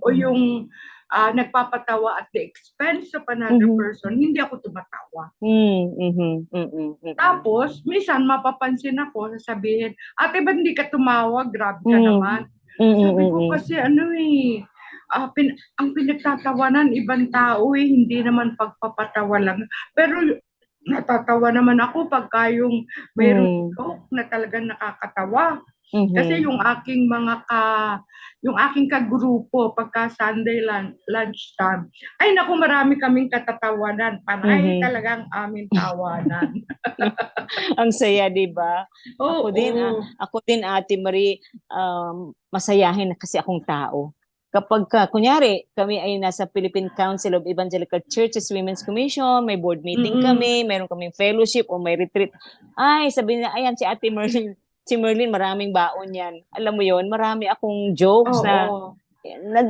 o yung nagpapatawa at the expense of another person, hindi ako tumatawa. Tapos, minsan mapapansin ako, sasabihin, ate, ba't hindi ka tumawa? Grabe ka naman. Sabi ko kasi ang pinagtatawanan ibang tao hindi naman pagpapatawa lang. Pero natatawa naman ako pagka yung mayroong joke na talagang nakakatawa. Kasi yung aking yung aking kagrupo pagka Sunday lunchtime, ay naku, marami kaming katatawanan. Panay talagang aming tawanan. Ang saya, di ba? Ako din, Ate Marie, masayahin kasi akong tao. Kapag kunyari, kami ay nasa Philippine Council of Evangelical Churches Women's Commission, may board meeting kami, mayroon kaming fellowship o may retreat. Ay, sabi nila, ayan si Ate Merlin. Si Merlin, maraming baon yan. Alam mo yon, marami akong jokes na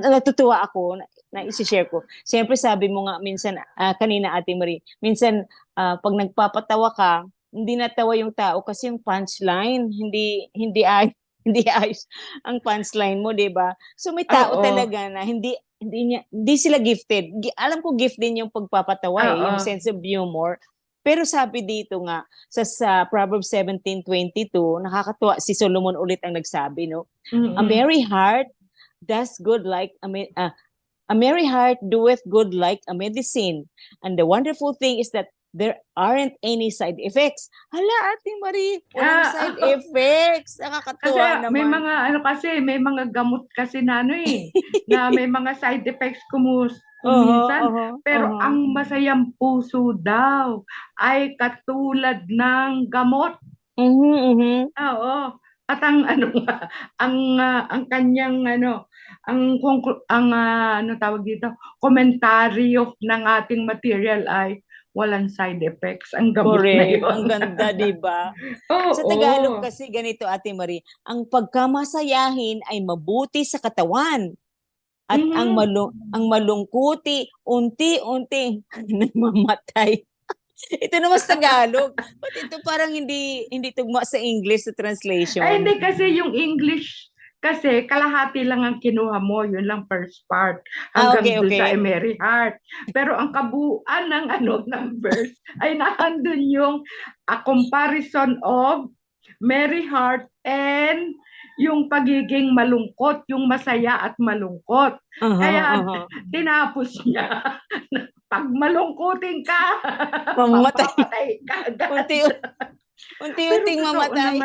natutuwa ako na isi-share ko. Siyempre, sabi mo nga minsan, kanina Ate Marie, minsan pag nagpapatawa ka, hindi natawa yung tao kasi yung punchline, hindi ayos ang punchline mo, 'di ba? So may tao talaga na hindi hindi sila gifted. Alam ko gift din yung pagpapatawa, yung sense of humor. Pero sabi dito nga, sa Proverbs 17:22, nakakatuwa, si Solomon ulit ang nagsabi, no? A merry heart does good like a merry heart doeth good like a medicine. And the wonderful thing is that there aren't any side effects. Hala, Ate Marie, walang side effects. Nakakatuwa kasi naman. May mga gamot kasi na na may mga side effects kuminsan. Pero ang masayang puso daw ay katulad ng gamot. Oo. At ang kanyang tawag dito, komentaryo ng ating material ay walang side effects ang gamot na yun. Ang ganda, di ba? Sa Tagalog kasi ganito, Ate Marie, ang pagkamasayahin ay mabuti sa katawan. At ang malungkuti, unti-unti namamatay. Ito naman sa Tagalog. But ito parang hindi tugma sa English, sa translation. Ay, hindi kasi yung English, kasi kalahati lang ang kinuha mo, yun lang first part, hanggang doon sa Merry Heart. Pero ang kabuuan ng verse ay nandun yung a comparison of Merry Heart and yung pagiging malungkot, yung masaya at malungkot. Kaya tinapos niya, pag malungkutin ka, mamamatay ka agad. Unti-unting mamatay.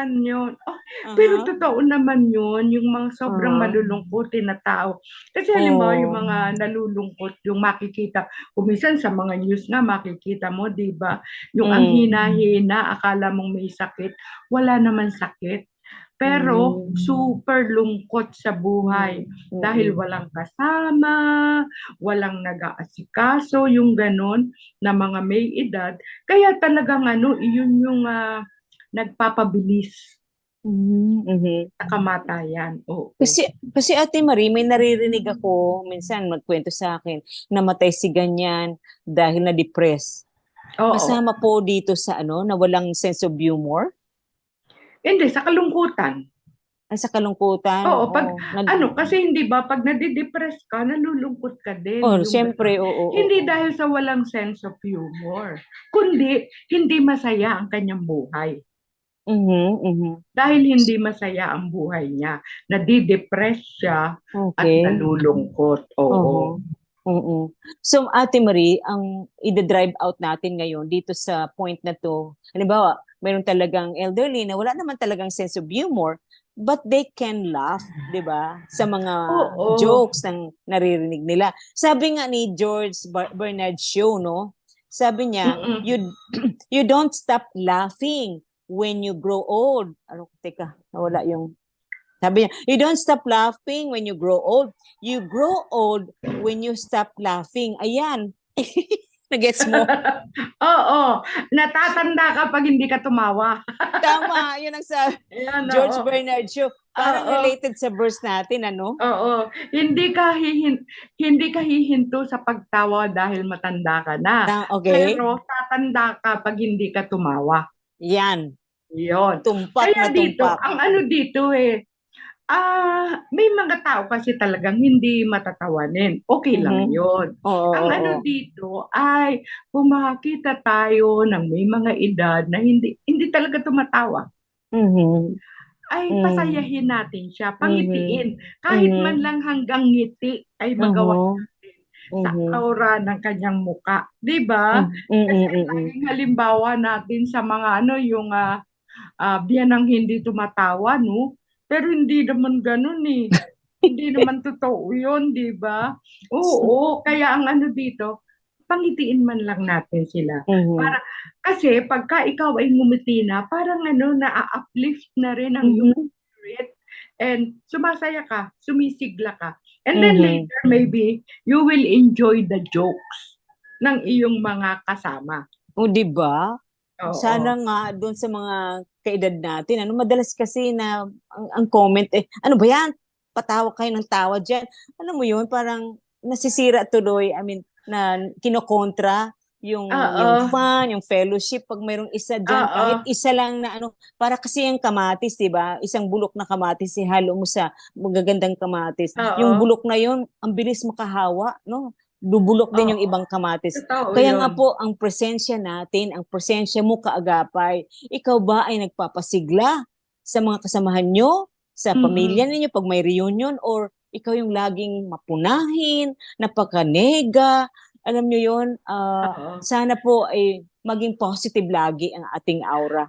Pero totoo naman yun, yung mga sobrang malulungkutin na tao. Kasi halimbawa yung mga nalulungkot, yung makikita, kumisan sa mga news nga makikita mo, di ba? Yung ang hina-hina, akala mong may sakit, wala naman sakit. Pero super lungkot sa buhay dahil walang kasama, walang nag-aasikaso, yung ganon na mga may edad. Kaya talagang iyon yung nagpapabilis sa kamatayan. Kasi Ate Marie, may naririnig ako, minsan magkwento sa akin, namatay si ganyan dahil na-depress. Kasama po dito sa na walang sense of humor? Hindi, sa kalungkutan. Sa kalungkutan? Oo, kasi hindi ba, pag nadidepress ka, nalulungkot ka din. Siyempre, Hindi dahil sa walang sense of humor, kundi hindi masaya ang kanyang buhay. Dahil hindi masaya ang buhay niya, nadidepress siya at nalulungkot. So, Ate Marie, ang i-drive out natin ngayon dito sa point na to, halimbawa, mayroon talagang elderly na wala naman talagang sense of humor, but they can laugh, di ba? Sa mga jokes ng naririnig nila. Sabi nga ni George Bernard Shaw, no? Sabi niya, you don't stop laughing when you grow old. Nawala yung... Sabi niya, you don't stop laughing when you grow old. You grow old when you stop laughing. Ayan. Nagets mo? Oo. Natatanda ka pag hindi ka tumawa. Tama. Yun ang sa George Bernard Shaw. Parang related sa verse natin, ano? Oo. Hindi ka hihinto sa pagtawa dahil matanda ka na. Pero tatanda ka pag hindi ka tumawa. Yan. Yun. Tumpak Kaya na tumpak. ang dito may mga tao kasi talagang hindi matatawanin. Okay lang yun. Ang dito ay kung makakita tayo ng may mga edad na hindi talaga tumatawa, ay pasayahin natin siya, pangitiin. Kahit man lang hanggang ngiti ay magawa natin sa aura ng kanyang muka. Diba? Kasi laging halimbawa natin sa mga yung biyanang hindi tumatawa, no? Pero hindi naman ganun eh. Hindi naman totoo yun, di ba? Oo, kaya ang dito, pangitiin man lang natin sila. Kasi pagka ikaw ay ngumiti na, parang na-uplift na rin ang iyong spirit. And sumasaya ka, sumisigla ka. And then later, maybe, you will enjoy the jokes ng iyong mga kasama. Di ba? Sana nga doon sa mga kaedad natin, madalas kasi na ang comment ano ba yan? Patawa kayo ng tawa dyan. Alam mo yun, parang nasisira tuloy, na kinokontra yung fun, yung fellowship, pag mayroong isa dyan, kahit isa lang na para kasi yung kamatis, di ba? Isang bulok na kamatis, ihalo mo sa magagandang kamatis. Yung bulok na yun, ang bilis makahawa, no? Bubulok din yung ibang kamatis. Kaya nga po, ang presensya natin, ang presensya mo kaagapay, ikaw ba ay nagpapasigla sa mga kasamahan nyo, sa pamilya ninyo, pag may reunion, or ikaw yung laging mapunahin, napakanega, alam nyo yun, sana po ay maging positive lagi ang ating aura.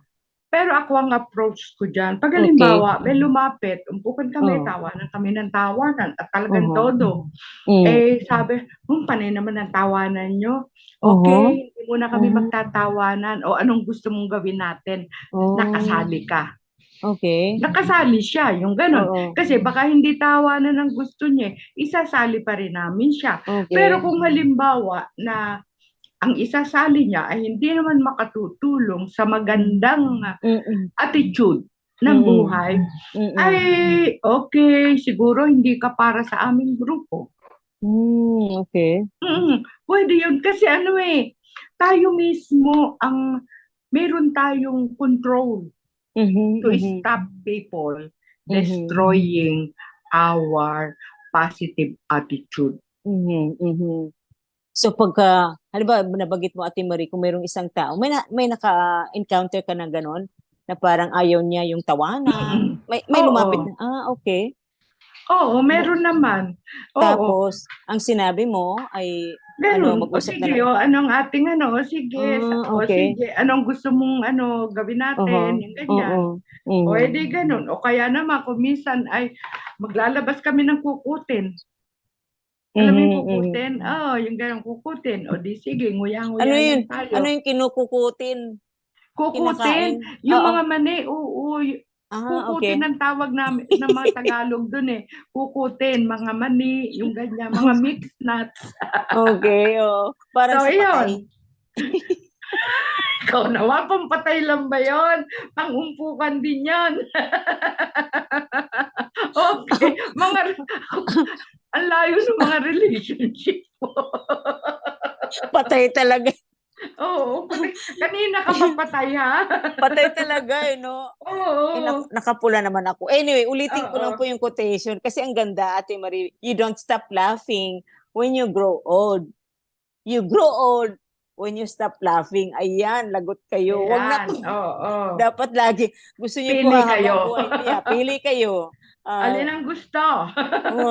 Pero ako ang approach ko dyan. Pag halimbawa, may lumapit, umpukan kami, tawanan kami ng tawanan, at talagang todo. Sabi, panay naman ang tawanan nyo. Okay, hindi muna kami magtatawanan. O anong gusto mong gawin natin? Nakasali ka. Okay. Nakasali siya, yung gano'n. Kasi baka hindi tawanan ang gusto niya, isasali pa rin namin siya. Pero kung halimbawa na ang isasali niya ay hindi naman makatutulong sa magandang attitude ng buhay, ay okay, siguro hindi ka para sa aming grupo. Okay. Pwede yun. Kasi tayo mismo meron tayong control to stop people destroying our positive attitude. So pagka, halimbawa, nabagit mo, Ate Marie, kung mayroong isang tao, may naka-encounter ka na gano'n, na parang ayaw niya yung tawanan, may lumapit na, okay. Oo, meron naman. Tapos, ang sinabi mo ay, ganun. mag-usap sige, anong ating sige, sige, anong gusto mong gawin natin, yung ganyan. O edi ganun. O kaya naman, kung minsan ay maglalabas kami ng kukutin. Alam mo yung kukutin? Yung ganun kukutin. O di sige, nguya-nguya tayo. Ano yung kinukukutin? Kukutin? Yung mga mani, kukutin ang tawag namin ng mga Tagalog dun Kukutin, mga mani, yung ganyan, mga mixed nuts. Okay, parang sa patay. Ikaw naman, pampatay lang ba yun? Pang-umpukan din yan. Okay, ang layo ng mga relationship mo. Patay talaga. Oo, kanina ka mapatay, ha? Patay talaga, no? Oo. Nakapula naman ako. Anyway, ulitin ko lang po yung quotation kasi ang ganda, Ate Marie. You don't stop laughing when you grow old. You grow old when you stop laughing. Ayan, lagot kayo. Wag na to. Dapat lagi. Gusto niyo po habang buhay niya. Pili kayo. Alin ang gusto?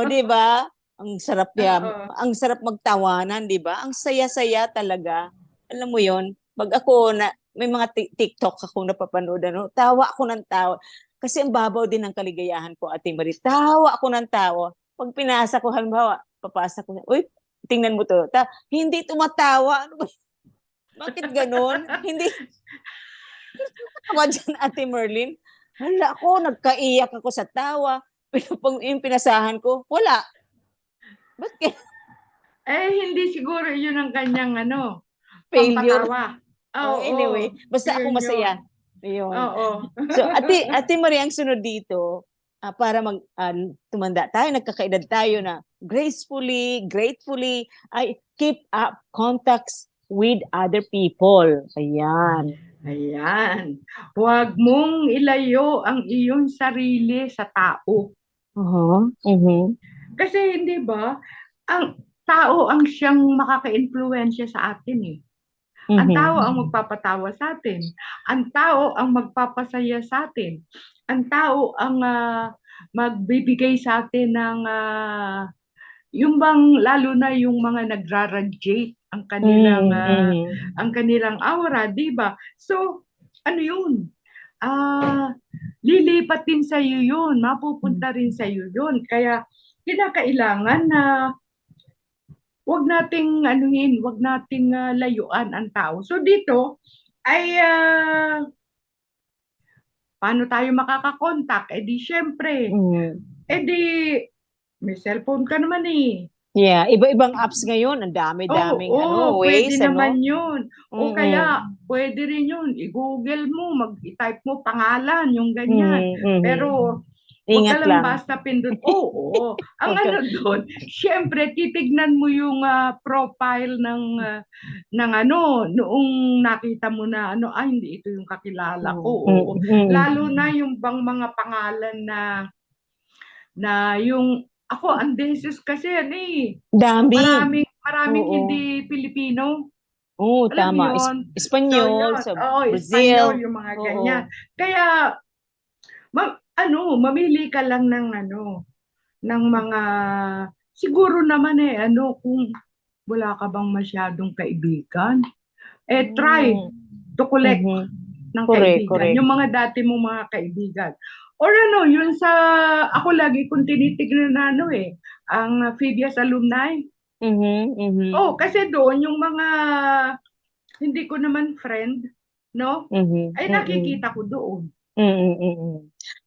Di ba? Ang sarap yan. Ang sarap magtawanan, di ba? Ang saya-saya talaga. Alam mo yon, pag ako may mga TikTok akong napapanood, tawa ako ng tawa. Kasi ang babaw din ng kaligayahan ko, Ate Marie. Tawa ako ng tawa. Pag pinasa ko, halimbawa, papasa ko, uy, tingnan mo to. Hindi tumatawa. Bakit ganun? Hindi. Tawa dyan, Ate Merlin. Hala ko, nagkaiyak ako sa tawa. Pero pag yung pinasahan ko, wala. Bakit? Hindi siguro yun ang kanyang failure. Anyway, basta ako masaya. Yun. So, Ate Marie, ang sunod dito, para tumanda tayo, nagkakaedad tayo na gracefully, gratefully, I keep up contacts with other people. Ayan. Huwag mong ilayo ang iyong sarili sa tao. Kasi hindi ba, ang tao ang siyang makaka-influensya sa atin Ang tao ang magpapatawa sa atin. Ang tao ang magpapasaya sa atin. Ang tao ang magbibigay sa atin ng yung bang lalo na yung mga nagra-radiate ang kanilang aura, di ba? So, ano yun? Lilipat din sa iyo yun, mapupunta rin sa iyo yun. Kaya kinakailangan na wag nating layuan ang tao. So dito ay paano tayo makakakontak? Di syempre. May cellphone ka naman Yeah, iba-ibang apps ngayon, ang dami-daming ways. Pwede naman yun. O kaya, pwede rin yun. I-google mo, i-type mo pangalan, yung ganyan. Pero, Huwag Ingat ka lang lang. basta pindot. Oo. Ang ano doon, syempre, titignan mo yung profile ng ano, noong nakita mo na ano, hindi ito yung kakilala ko. Oo. Lalo na yung bang mga pangalan na yung, ako, ang beses kasi ano Dami. maraming Oo. hindi Pilipino. Oo, Alam mo tama. yun? Espanyol, yun. sa Oo, Brazil. Espanyol, yung mga Oo. ganyan. Kaya, mamili ka lang ng mga, siguro naman kung wala ka bang masyadong kaibigan, try to collect ng Correct, kaibigan. correct. Yung mga dati mong mga kaibigan. Or yun sa, ako lagi kong tinitignan na ang Phidias alumni. Oh, kasi doon yung mga hindi ko naman friend, no? Ay nakikita ko doon.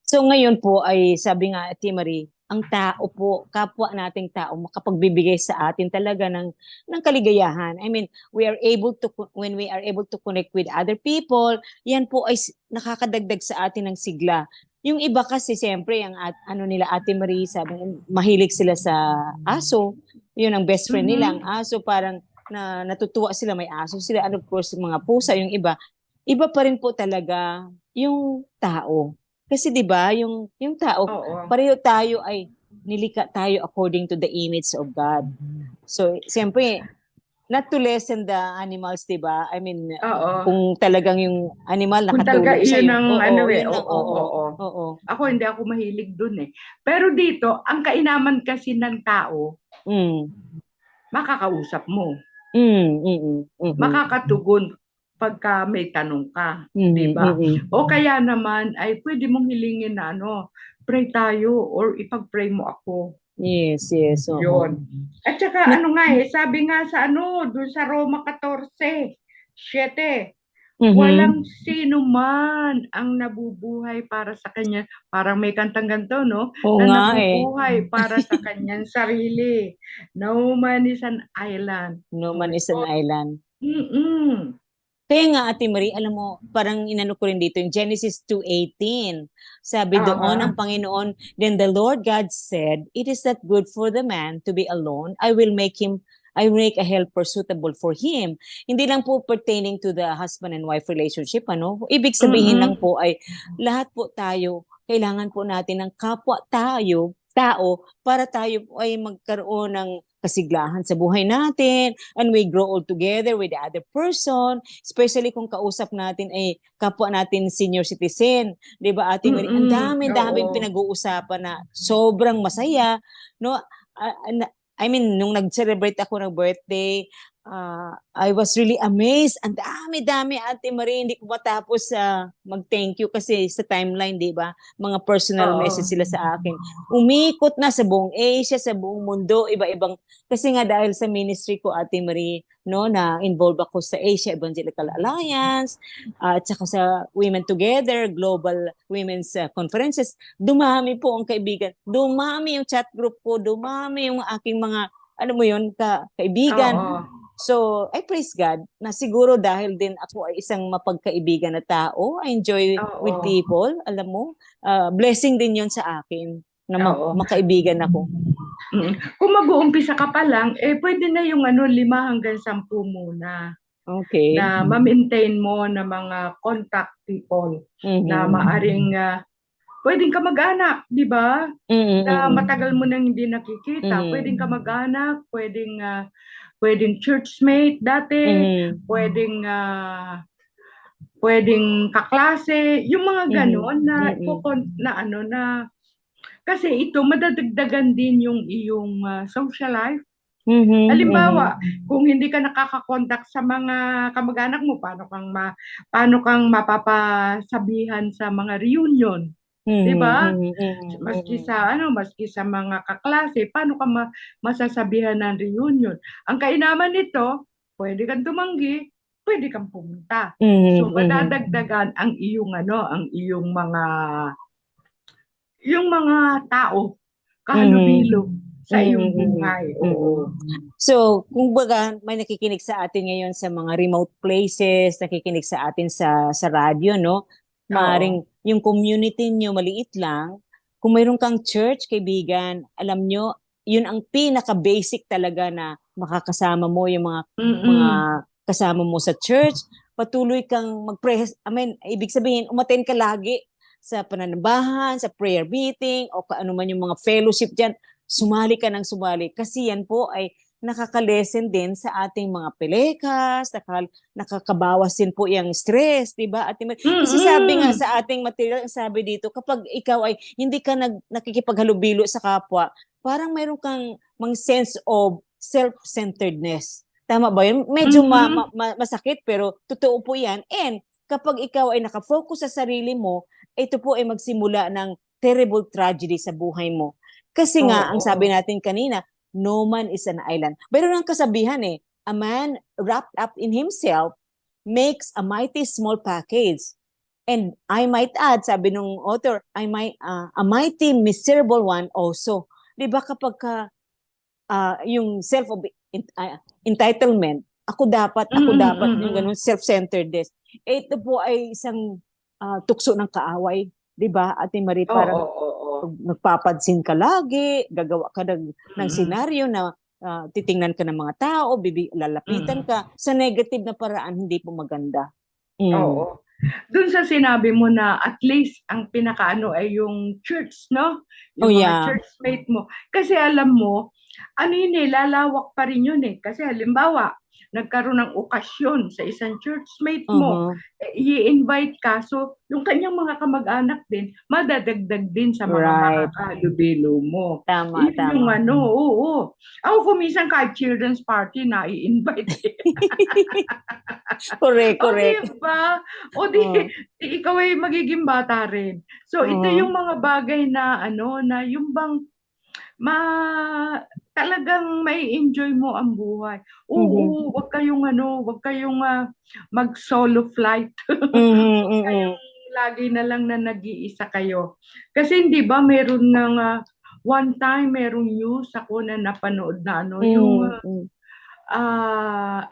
So ngayon po ay sabi nga Ate Marie, ang tao po, kapwa nating tao makapagbibigay sa atin talaga ng kaligayahan. I mean, when we are able to connect with other people, yan po ay nakakadagdag sa atin ng sigla. Yung iba kasi siyempre ang ano nila Ate Marie, sabi mahilig sila sa aso. Yun ang best friend nila, ang aso, parang natutuwa sila, may aso sila, and of course mga pusa, yung iba pa rin po talaga yung tao. Kasi 'di ba, yung tao, pareho tayo ay nilikha tayo according to the image of God. So, siyempre, not to lessen the animals, 'di ba? I mean, kung talagang yung animal nakatulong sa iyo. Oo. Ako hindi ako mahilig dun Pero dito, ang kainaman kasi ng tao, makakausap mo. Makakatugon pagka may tanong ka, di ba? O kaya naman ay pwede mong hilingin na pray tayo or ipag-pray mo ako. Yes. Yun. At saka sabi nga sa doon sa Roma 14:7, walang sino man ang nabubuhay para sa kanya. Parang may kantang ganito, no? Oo na nga nabubuhay para sa kanyang sarili. No man is an island. No man is an island. Mm-mm. Kaya nga, Ate Marie, alam mo, parang inano ko rin dito, yung Genesis 2:18. Sabi doon ng Panginoon, then the Lord God said, it is not good for the man to be alone. I will make a helper suitable for him. Hindi lang po pertaining to the husband and wife relationship, Ibig sabihin lang po ay, lahat po tayo, kailangan po natin ng kapwa tao, para tayo ay magkaroon ng kasiglahan sa buhay natin, and we grow old together with the other person, especially kung kausap natin ay kapwa natin senior citizen, 'di ba Ate Marie? Ang daming pinag-uusapan na sobrang masaya, no? I mean, nung nag-celebrate ako ng birthday, I was really amazed. Ang dami, Ate Marie, hindi ko matapos mag-thank you kasi sa timeline, di ba? Mga personal message sila sa akin. Umikot na sa buong Asia, sa buong mundo, iba-ibang, kasi nga dahil sa ministry ko, Ate Marie, no, na involved ako sa Asia Evangelical Alliance, at saka sa Women Together, Global Women's Conferences, dumami po ang kaibigan. Dumami yung chat group ko, dumami yung aking mga, alam mo yun, kaibigan. So, I praise God na siguro dahil din ako ay isang mapagkaibigan na tao. I enjoy with people, alam mo. Blessing din yon sa akin na makaibigan ako. Kung mag-uumpisa ka pa lang, pwede na yung 5 hanggang 10 muna. Okay. Na ma-maintain mo na mga contact people na maaring pwedeng ka mag-anak, di ba? Na matagal mo nang hindi nakikita. Pwedeng ka mag-anak, pwedeng churchmate dati, pwedeng kaklase, yung mga ganon na kasi ito madadagdagan din yung iyong social life. Halimbawa, kung hindi ka nakaka-contact sa mga kamag-anak mo, paano kang mapapasabihan sa mga reunion? Diba? Maski sa mga kaklase, paano ka masasabihan ng reunion? Ang kainaman nito, pwede kang tumanggi, pwede kang pumunta. So madadagdagan ang iyong mga tao kahalubilo sa iyong buhay. So, kung baga may nakikinig sa atin ngayon sa mga remote places, nakikinig sa atin sa radyo, no? Maaring yung community nyo maliit lang, kung mayroon kang church, kaibigan, alam nyo, yun ang pinaka-basic talaga na makakasama mo yung mga kasama mo sa church. Patuloy kang mag-pray. Ibig sabihin, umattend ka lagi sa pananambahan, sa prayer meeting, o ano man yung mga fellowship dyan. Sumali ka ng sumali. Kasi yan po ay nakaka-lessen din sa ating mga pelekas, nakakabawas din po yung stress, di ba? Kasi sabi nga sa ating material, sabi dito, kapag ikaw ay hindi ka nakikipaghalubilo sa kapwa, parang mayroon kang sense of self-centeredness. Tama ba yun? Medyo masakit, pero totoo po yan. And kapag ikaw ay nakafocus sa sarili mo, ito po ay magsimula ng terrible tragedy sa buhay mo. Kasi nga, ang sabi natin kanina, no man is an island. Pero ang kasabihan a man wrapped up in himself makes a mighty small package. And I might add, sabi nung author, a mighty miserable one also. Diba kapag yung entitlement, ako dapat, yung ganun self-centeredness. Ito po ay isang tukso ng kaaway. Diba, Ate Marie, parang nagpapansin ka lagi, gagawa ka ng senaryo na titingnan ka ng mga tao, lalapitan ka. Sa negative na paraan, hindi po maganda. Oo. Doon sa sinabi mo na at least ang pinakaano ay yung church, no? Yung mga churchmate mo. Kasi alam mo, lalawak pa rin yun Kasi halimbawa, nagkaroon ng okasyon sa isang churchmate mo, i-invite ka, so yung kanyang mga kamag-anak din, madadagdag din sa mga makakalubilo mo. Tama. Yung oo. Ako kumisang kahit children's party na i-invite. Correct. O diba? Ikaw ay magiging bata rin. So ito yung mga bagay na na yung bang talagang may enjoy mo ang buhay. Wag kayong mag-solo flight. Wag kayong lagi na lang na nag-iisa kayo. Kasi hindi ba meron ng one time merong news ako na napanood na yung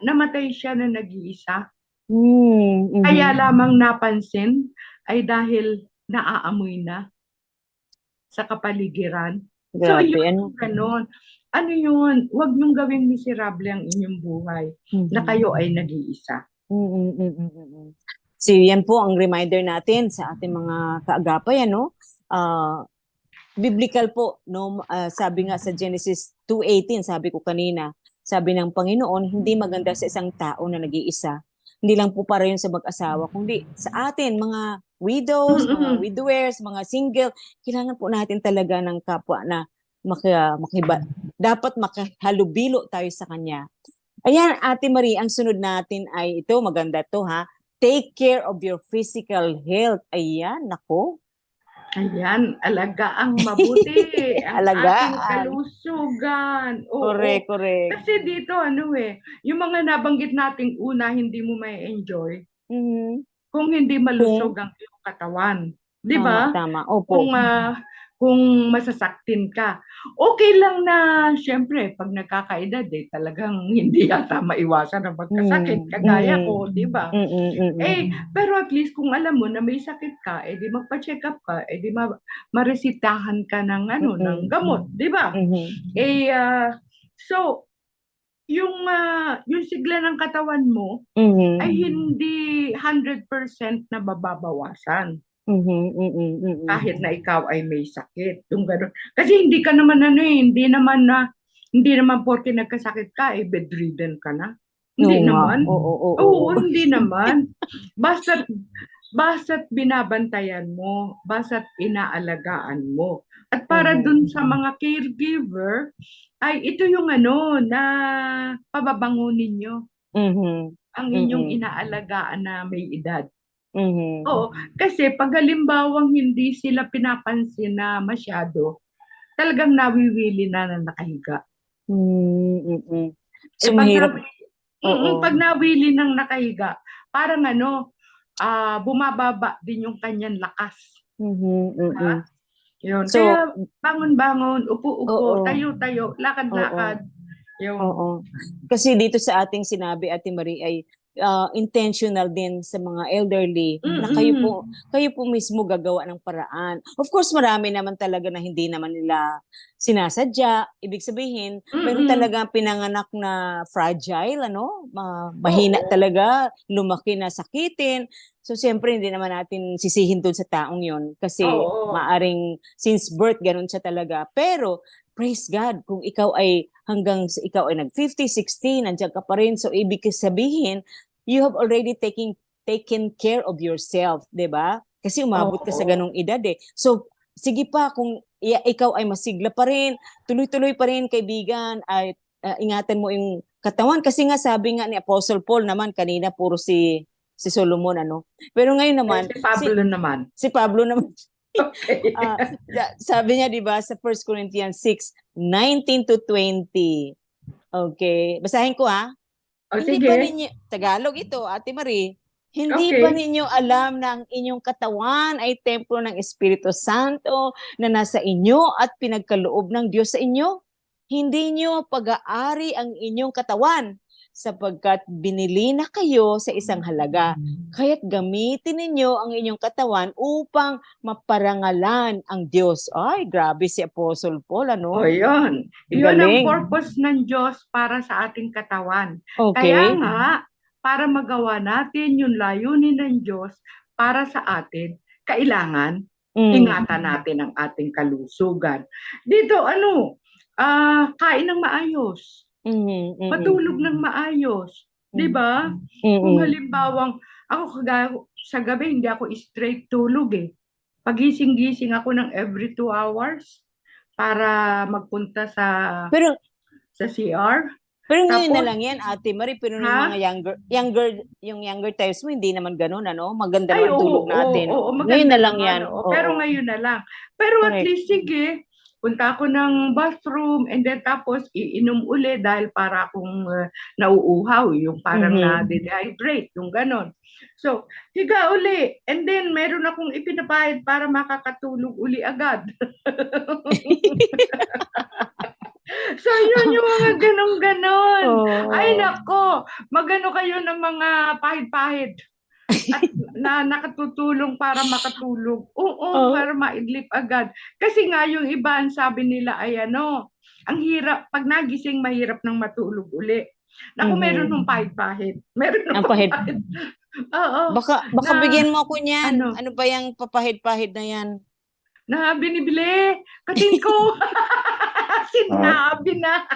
namatay siya na nag-iisa. Kaya lamang napansin ay dahil naaamoy na sa kapaligiran. So, yun, ganon. Huwag niyong gawing miserable ang inyong buhay na kayo ay nag-iisa. So, yan po ang reminder natin sa ating mga kaagapay, biblical po, sabi nga sa Genesis 2:18, sabi ko kanina, sabi ng Panginoon, hindi maganda sa isang tao na nag-iisa. Hindi lang po para yun sa mag-asawa, kundi sa atin, mga widows, mga widowers, mga single, kailangan po natin talaga ng kapwa na dapat makahalubilo tayo sa kanya. Ayan, Ate Marie, ang sunod natin ay ito, maganda to take care of your physical health. Ayan, nako. Ayan, alagaang mabuti ang ating kalusugan. Correct. Kasi dito, yung mga nabanggit nating una, hindi mo may enjoy. Kung hindi malusog ang iyong katawan. Di ba? Tama. Opo. Kung masasaktin ka. Okay lang na, syempre, pag nagkakaedad, talagang hindi yata maiwasan ang magkasakit. Kagaya ko, di ba? Pero at least kung alam mo na may sakit ka, di magpa-check up ka, di maresitahan ka ng ng gamot, di ba? So, yung sigla ng katawan mo ay hindi 100% na bababawasan. Kahit na ikaw ay may sakit, yung gano'n. Kasi hindi ka naman hindi naman porke nagkasakit ka bedridden ka na. Hindi naman. Oo, hindi naman. Basta't binabantayan mo, basta't inaalagaan mo. At para dun sa mga caregiver, ay ito yung na pababangunin nyo. Ang inyong inaalagaan na may edad. Oo, kasi pag halimbawang hindi sila pinapansin na masyado, talagang nawiwili na nakahiga. So, mahirap. Pag nawili ng nakahiga, parang bumababa din yung kanyang lakas. Yun. So, kaya bangon-bangon, upo-upo, tayo-tayo, lakad-lakad. Kasi dito sa ating sinabi, Ate Marie, ay intentional din sa mga elderly na kayo po mismo gagawa ng paraan. Of course, marami naman talaga na hindi naman nila sinasadya. Ibig sabihin, meron talaga pinanganak na fragile, mahina talaga, lumaki na sakitin. So, siyempre, hindi naman natin sisihin doon sa taong yon kasi maaring since birth, ganun siya talaga. Pero, praise God, kung ikaw ay ikaw ay nag-50, 60, nandiyan ka pa rin. So, ibig sabihin, you have already taken care of yourself, di ba? Kasi umabot ka sa ganung edad eh. So, sige pa, kung ikaw ay masigla pa rin, tuloy-tuloy pa rin, kaibigan, ay ingatan mo yung katawan. Kasi nga, sabi nga ni Apostle Paul naman, kanina puro si Solomon, Pero ngayon naman, Si Pablo naman. Okay. Sabi niya, di ba, sa 1 Corinthians 6:19-20. Okay. Basahin ko, ha? Hindi sige. ba ninyo, Tagalog ito, Ate Marie, hindi ba ninyo alam na ang inyong katawan ay templo ng Espiritu Santo na nasa inyo at pinagkaloob ng Diyos sa inyo? Hindi nyo pag-aari ang inyong katawan sapagkat binili na kayo sa isang halaga. Kaya't gamitin ninyo ang inyong katawan upang maparangalan ang Diyos. Ay, grabe si Apostle Paul, Yun. Yun ang purpose ng Diyos para sa ating katawan. Okay. Kaya nga, para magawa natin yung layunin ng Diyos para sa atin, kailangan ingatan natin ang ating kalusugan. Dito, kain ng maayos. Matulog ng maayos. Diba? Kung halimbawang, ako sa gabi, hindi ako straight tulog eh. Pagising-gising ako ng every 2 hours para magpunta sa CR. Pero ngayon na lang yan, Ate Marie, pero yung mga younger times mo, hindi naman ganun, Maganda naman tulog natin. Ngayon na lang yan. Pero ngayon na lang. Pero at least, sige, punta ako ng bathroom and then tapos iinom uli dahil para akong nauuhaw, yung parang na-dehydrate, yung ganon. So, higa uli. And then, meron akong ipinapahid para makakatulog uli agad. So, yun yung mga ganon-ganon. Ay, nako, magano kayo ng mga pahid-pahid. At na nakatutulong para makatulog. Para maidlip agad. Kasi nga yung iba, ang sabi nila ay ang hirap, pag nagising, mahirap nang matulog uli. Naku, meron nung pahid-pahid. Meron nung pahid. Oo. Baka bigyan mo ako niyan. Ano ba yung papahid-pahid na yan? Na binibili. Kating ko. Sinabi na.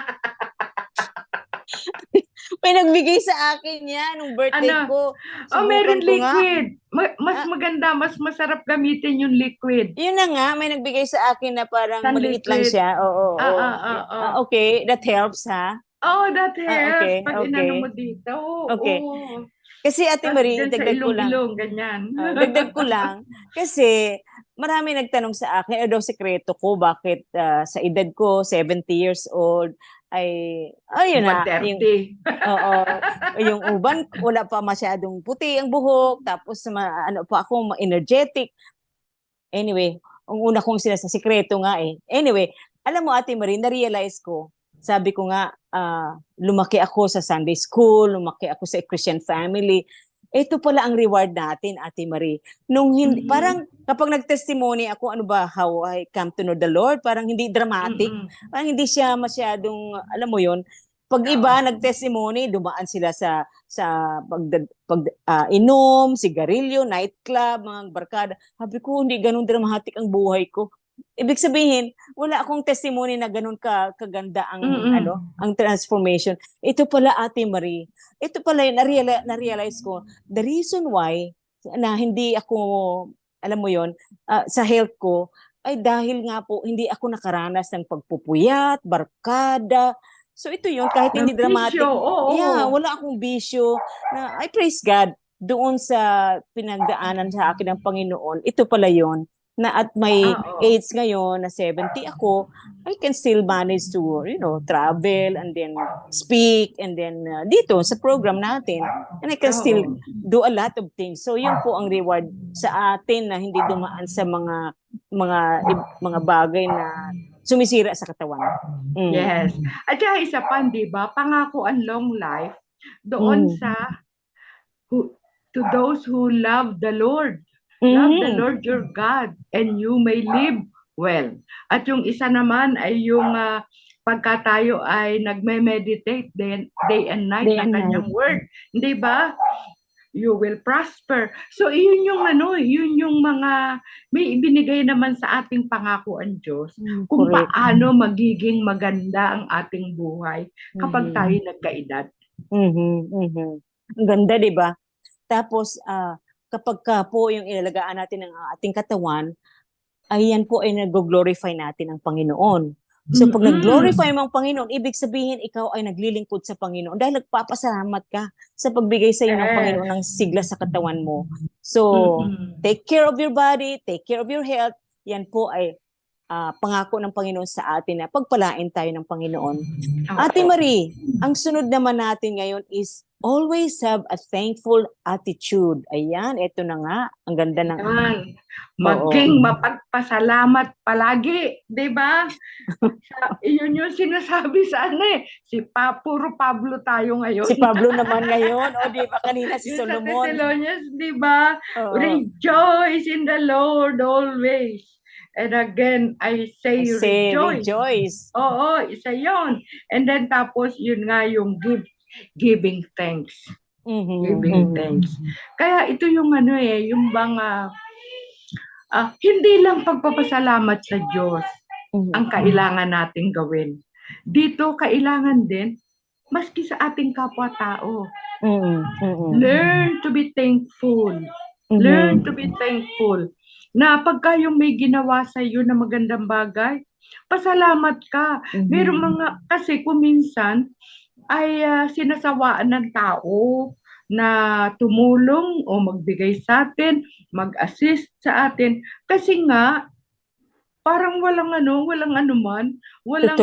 May nagbigay sa akin yan nung birthday ko. Meron liquid. Mas maganda, mas masarap gamitin yung liquid. Yun na nga, may nagbigay sa akin na parang maliit lang siya. Oo. Okay, that helps, ha? That helps. Pag inano mo dito. Okay. Kasi Ate Marie, dagdag ko lang. Ganyan. Dagdag ko lang. Kasi marami nagtanong sa akin, sekreto ko, bakit sa edad ko, 70 years old, ayun na. Yung uban, wala pa masyadong puti ang buhok, tapos pa ako, energetic. Anyway, ang una kong sa sikreto nga eh. Anyway, alam mo Ate Marie, na-realize ko, sabi ko nga, lumaki ako sa Sunday school, lumaki ako sa Christian family. Ito pala ang reward natin, Ate Marie. Parang kapag nag-testimony ako, how I come to know the Lord, parang hindi dramatic. Parang hindi siya masyadong, alam mo yon. Pag iba nag-testimony, dumaan sila sa inom, sigarilyo, nightclub, mga barkada. Sabi ko, hindi ganun dramatic ang buhay ko. Ibig sabihin, wala akong testimony na ganun kaganda ang ang transformation. Ito pala Ate Marie. Ito pala na-realize ko the reason why na hindi ako alam mo yon sa health ko ay dahil nga po hindi ako nakaranas ng pagpupuyat, barkada. So ito yun kahit hindi dramatic. Wala akong bisyo na I praise God doon sa pinagdaanan sa akin ng Panginoon. Ito pala yon na at my age ngayon, na 70 ako, I can still manage to, travel and then speak and then dito sa program natin. And I can still do a lot of things. So yun po ang reward sa atin na hindi dumaan sa mga bagay na sumisira sa katawan. Yes. At saka isa pa, di ba? Pangako ang long life doon sa to those who love the Lord. Love the Lord your God, and you may live well. At yung isa naman ay yung pagka tayo ay nagme-meditate day and night ng kanyang word. Hindi ba? You will prosper. So, yun yung mga may ibinigay naman sa ating pangako ang Diyos kung paano magiging maganda ang ating buhay kapag tayo nagkaedad. Ang ganda, di ba? Tapos, kapag po yung ilalagaan natin ng ating katawan, ayan po ay nag-glorify natin ang Panginoon. So pag nag-glorify mo ang Panginoon, ibig sabihin ikaw ay naglilingkod sa Panginoon dahil nagpapasalamat ka sa pagbigay sa iyo ng Panginoon ng sigla sa katawan mo. So, take care of your body, take care of your health. Yan po ay pangako ng Panginoon sa atin na pagpalain tayo ng Panginoon. Ate Marie, ang sunod naman natin ngayon is always have a thankful attitude. Ayan, ito na nga. Ang ganda ng... Maging mapagpasalamat palagi, di ba? Yun yung sinasabi sa puro Pablo tayo ngayon. Si Pablo naman ngayon. O di ba kanina si Solomon? Sa Thessalonians, di ba? Rejoice in the Lord always. And again, I say rejoice. Oo, isa yun. And then tapos, yun nga yung giving thanks. Giving thanks. Kaya ito yung yung bang hindi lang pagpapasalamat sa Diyos ang kailangan nating gawin. Dito, kailangan din, maski sa ating kapwa-tao. Learn to be thankful. Learn to be thankful. Na pagka yung may ginawa sa iyo na magandang bagay, pasalamat ka. Meron mga, kasi kung minsan, ay sinasawaan ng tao na tumulong o magbigay sa atin, mag-assist sa atin. Kasi nga, parang walang anuman, wala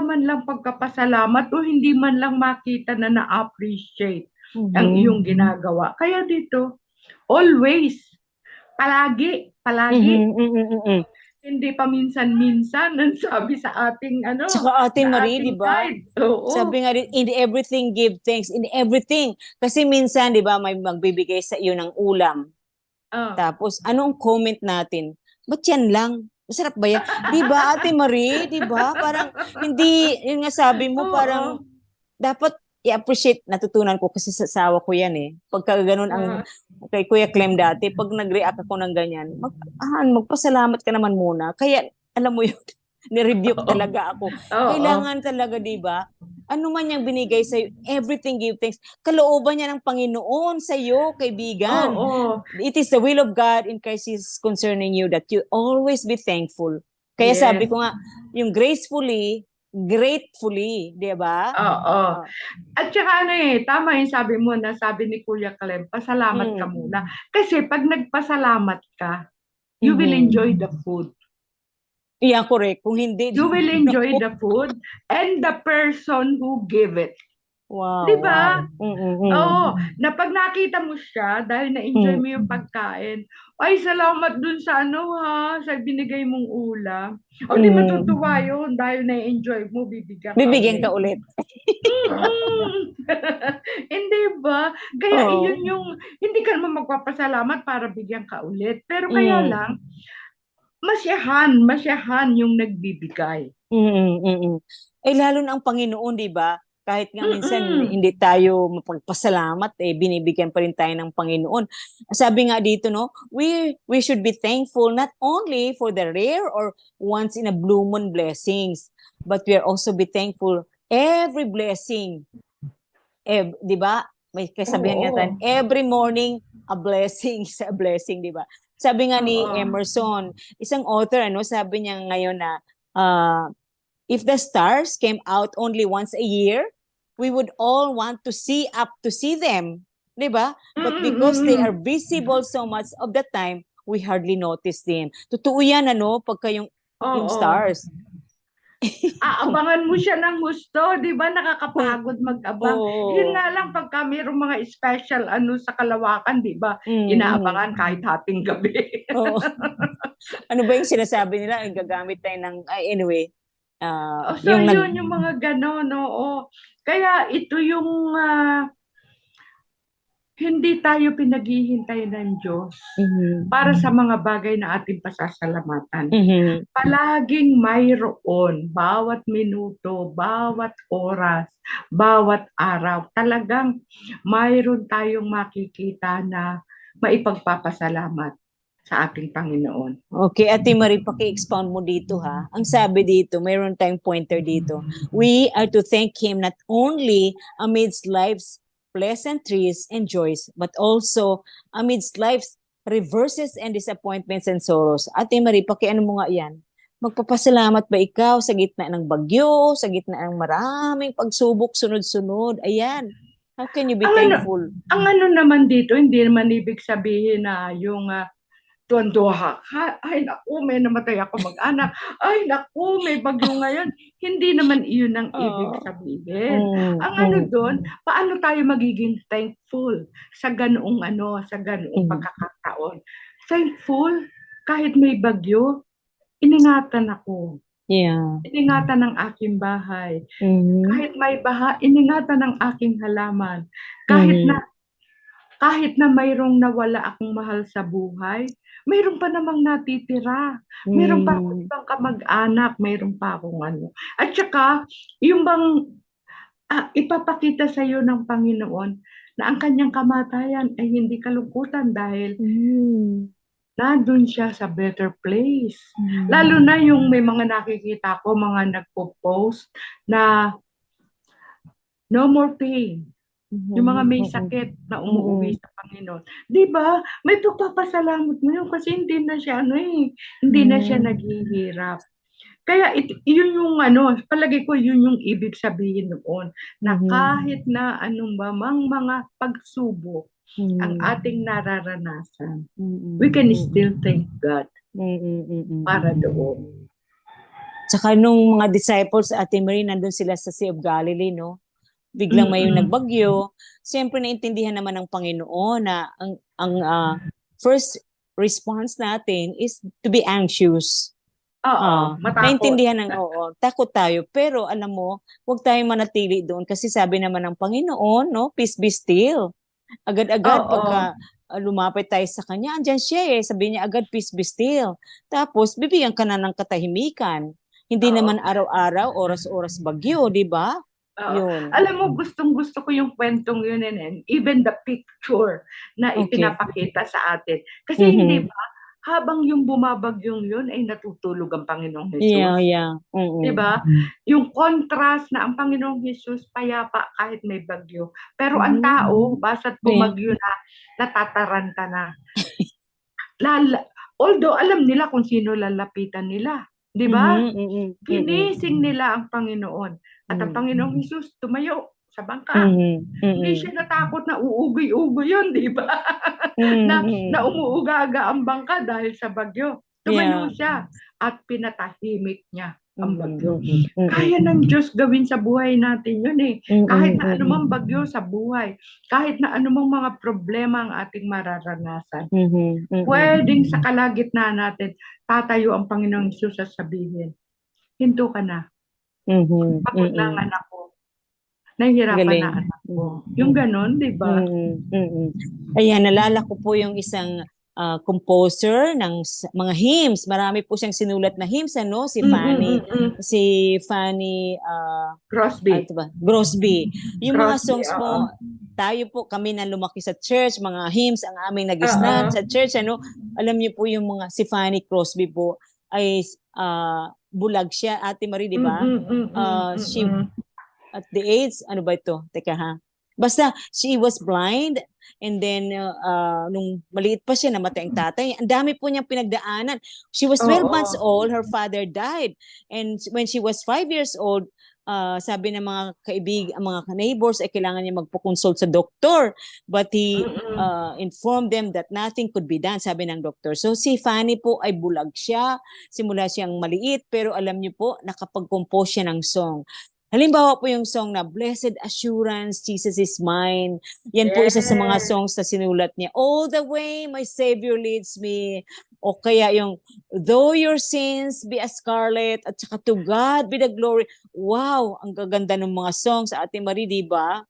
man lang pagkapasalamat o hindi man lang makita na na-appreciate ang iyong ginagawa. Kaya dito, always, palagi, hindi pa minsan-minsan ang sabi sa ating Saka Ate Marie, di ba? Sabi nga rin, in everything give thanks. In everything. Kasi minsan, di ba, may magbibigay sa iyo ng ulam. Tapos, anong comment natin? Ba't yan lang? Masarap ba yan? Di ba, Ate Marie? Di ba? Parang, hindi, yun nga sabi mo, parang, dapat i-appreciate, natutunan ko kasi sa asawa ko yan Pagka ganun ang kay Kuya Clem dati, pag nag-react ako ng ganyan, magpasalamat ka naman muna. Kaya, alam mo yun, ni-rebuke talaga ako. Kailangan talaga, di ba? Ano man yung binigay sa'yo, everything give thanks. Kalooban niya ng Panginoon sa'yo, kaibigan. It is the will of God in Christ is concerning you that you always be thankful. Kaya sabi ko nga, yung gratefully, di ba? At saka tama yung sabi mo na sabi ni Kuya Clem, pasalamat ka muna. Kasi pag nagpasalamat ka, you will enjoy the food. Yeah, correct. Kung hindi, you will enjoy the food and the person who gave it. Wow. Di ba? Oo. Na pag nakita mo siya, dahil na-enjoy mo yung pagkain, ay, salamat dun sa sa binigay mong ulam. O, di matutuwa yun dahil na-enjoy mo, bibigyan ka ulit. Hindi ba? Kaya yun yung, hindi ka naman magpapasalamat para bigyan ka ulit. Pero kaya lang, masyahan yung nagbibigay. Eh, lalo na ang Panginoon, di ba? Kahit nga minsan hindi tayo mapagpasalamat, binibigyan pa rin tayo ng Panginoon. Sabi nga dito, we should be thankful not only for the rare or once in a blue moon blessings, but we are also be thankful every blessing. Di ba? May kasabihan nga tayo, every morning a blessing is a blessing, di ba? Sabi nga ni Emerson, isang author, sabi niya ngayon na if the stars came out only once a year, we would all want to see them, di ba? But because they are visible so much of the time, we hardly notice them. Totoo yan, pagka yung stars. Aabangan mo siya ng gusto, di ba? Nakakapagod mag-abang. Yun nga lang, pagka mayroong mga special sa kalawakan, di ba? Inaabangan kahit hating gabi. Ano ba yung sinasabi nila? Gagamit tayo ng, anyway. Yun yung mga gano'n, Kaya ito yung hindi tayo pinaghihintay ng Diyos para sa mga bagay na ating pasasalamatan. Palaging mayroon, bawat minuto, bawat oras, bawat araw, talagang mayroon tayong makikita na maipagpapasalamat sa ating Panginoon. Okay, Ate Marie, paki-expound mo dito ha. Ang sabi dito, mayroon tayong pointer dito. We are to thank Him not only amidst life's pleasantries and joys, but also amidst life's reverses and disappointments and sorrows. Ate Marie, paki-ano mo nga yan? Magpapasalamat ba ikaw sa gitna ng bagyo, sa gitna ng maraming pagsubok sunod-sunod? Ayan. How can you be thankful? Ang ano naman dito, hindi naman ibig sabihin na yung tuwan-tuwa ka. Ay, naku, may namatay ako mag-anak. Ay, naku, may bagyo ngayon. Hindi naman iyon ang ibig sabihin. Ang ano doon, paano tayo magiging thankful sa ganoong pagkakataon. Thankful, kahit may bagyo, iningatan ako. Yeah. Iningatan ng aking bahay. Kahit may baha, iningatan ng aking halaman. Kahit na mayroong nawala akong mahal sa buhay, mayroon pa namang natitira. Mayroon pa akong ibang kamag-anak, mayroon pa akong ano. At saka, yung bang ipapakita sa iyo ng Panginoon na ang kanyang kamatayan ay hindi kalungkutan dahil nandun siya sa better place. Lalo na yung may mga nakikita ko, mga nagpo-post na no more pain. Yung mga may sakit na umuwi sa Panginoon. Di ba? May pagpapasalamat mo yun kasi hindi na siya hindi na siya naghihirap. Kaya yun yung palagi ko yun yung ibig sabihin noon na kahit na anong ba mga pagsubok ang ating nararanasan, we can still thank God para doon. Tsaka nung mga disciples, Ate Marie, nandun sila sa Sea of Galilee, no? Biglang may nagbagyo. Siyempre naintindihan naman ng Panginoon na ang first response natin is to be anxious. Matakot. Naintindihan takot tayo. Pero alam mo, huwag tayong manatili doon kasi sabi naman ng Panginoon, no, peace be still. Agad-agad pagka lumapit tayo sa Kanya, andyan siya sabi niya agad, peace be still. Tapos bibigyan ka na ng katahimikan. Hindi naman araw-araw, oras-oras bagyo, di ba? Yun. Alam mo, gustong-gusto ko yung kwentong yun and even the picture na ipinapakita sa atin. Kasi hindi ba, habang yung bumabagyong yun ay natutulog ang Panginoong Jesus. Yeah. Diba? Yung contrast na ang Panginoong Jesus payapa kahit may bagyo. Pero ang tao, basta't bumagyo na, natataranta na. Although alam nila kung sino lalapitan nila. Diba? Ginising nila ang Panginoon. At ang Panginoong Jesus tumayo sa bangka. Hindi siya natakot na uugoy-ugoy yun, di ba? na umuugaga ang bangka dahil sa bagyo. Tumayo siya at pinatahimik niya ang bagyo. Kaya ng Diyos gawin sa buhay natin yun Kahit na anumang bagyo sa buhay, kahit na anumang mga problema ang ating mararanasan, pwedeng sa kalagitnaan natin, tatayo ang Panginoong Jesus at sabihin, hinto ka na. Pagod na ang anak ko. Nahihirapan na anak ko. Yung ganon, di ba? Ayan, nalala ko po yung isang composer ng mga hymns. Marami po siyang sinulat na hymns, Si Fanny. Si Fanny Crosby. Crosby. Yung Crosby, mga songs po, tayo po, kami na lumaki sa church, mga hymns ang aming nag-snat sa church, Alam niyo po yung mga, si Fanny Crosby po, ay bulag siya, Ate Marie, di ba? She, at the age, Teka ha. Basta, she was blind, and then, nung maliit pa siya, namatay ang tatay. Ang dami po niyang pinagdaanan. She was 12 months old, her father died. And when she was 5 years old, sabi ng mga mga neighbors ay kailangan niya magpo-consult sa doktor, but he informed them that nothing could be done, sabi ng doktor. So si Fanny po ay bulag siya, simula siyang maliit, pero alam niyo po, nakapag-compose siya ng song. Halimbawa po yung song na Blessed Assurance, Jesus is Mine. Yan po isa sa mga songs na sinulat niya. All the way my Savior leads me. O kaya yung Though your sins be as scarlet, at saka To God be the glory. Wow, ang gaganda ng mga songs, Ate Marie, di ba?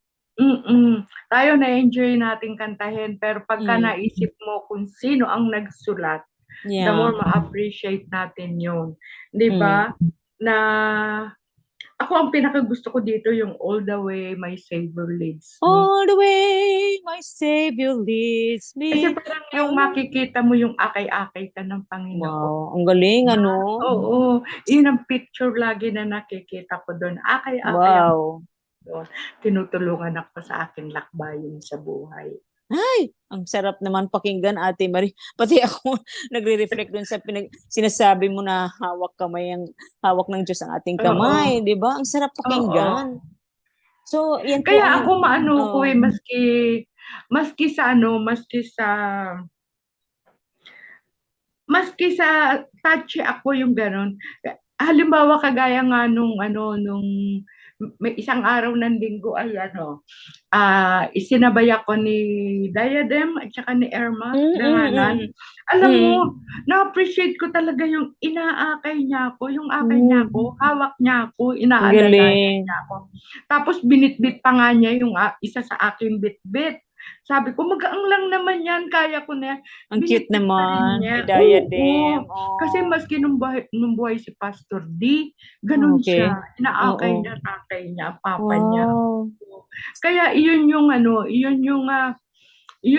Tayo na-enjoy natin kantahin, pero pagka naisip mo kung sino ang nagsulat, the more ma-appreciate natin yun. Di ba? Na ako ang pinakagusto ko dito yung All the Way My Savior Leads Me. All the way, my Savior leads me. Kasi parang yung makikita mo yung akay-akay ka ng Panginoon. Wow, ang galing, ano? Oo, yun ang picture lagi na nakikita ko doon. Akay-akay Wow. doon. Tinutulungan ako sa aking lakbayin sa buhay. Ay, ang sarap naman pakinggan, Ate Marie. Pati ako nagre-reflect dun sa sinasabi mo na hawak ng Diyos ang ating kamay, di ba? Ang sarap pakinggan. So, yan po. Kaya ako maano ko maski sa touchy ako yung ganun. Halimbawa kagaya nga nung may isang araw ng linggo ay isinabay ako ni Diadem at saka ni Irma. Alam mo, na-appreciate ko talaga yung inaakay niya ako, yung akay niya ako, hawak niya ako, inaalalayan niya ako. Tapos binitbit pa nga niya yung isa sa aking bitbit. Sabi ko, magaang lang naman yan, kaya ko na yan. Ang cute naman, Diadem. Kasi maski nung buhay si Pastor D, ganun siya. Inaakay niya, takay niya, papa niya. Kaya iyon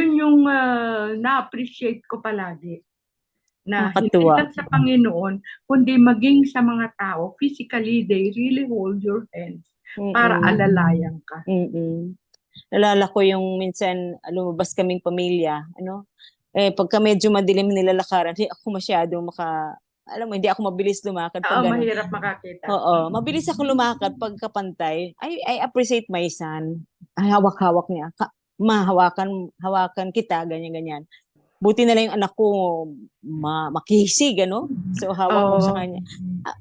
yung na-appreciate ko palagi. Na hindi lang sa Panginoon, kundi maging sa mga tao, physically, they really hold your hands para alalayan ka. Nalala ko yung minsan lumabas kaming pamilya, pagka medyo madilim nilalakaran, hindi ako masyado hindi ako mabilis lumakad. Mahirap makakita. Oo, mabilis ako lumakad pagkapantay. I appreciate my son. Ay, hawak-hawak niya. Hawakan kita, ganyan-ganyan. Buti na lang yung anak ko makisig, So, hawak ko sa kanya.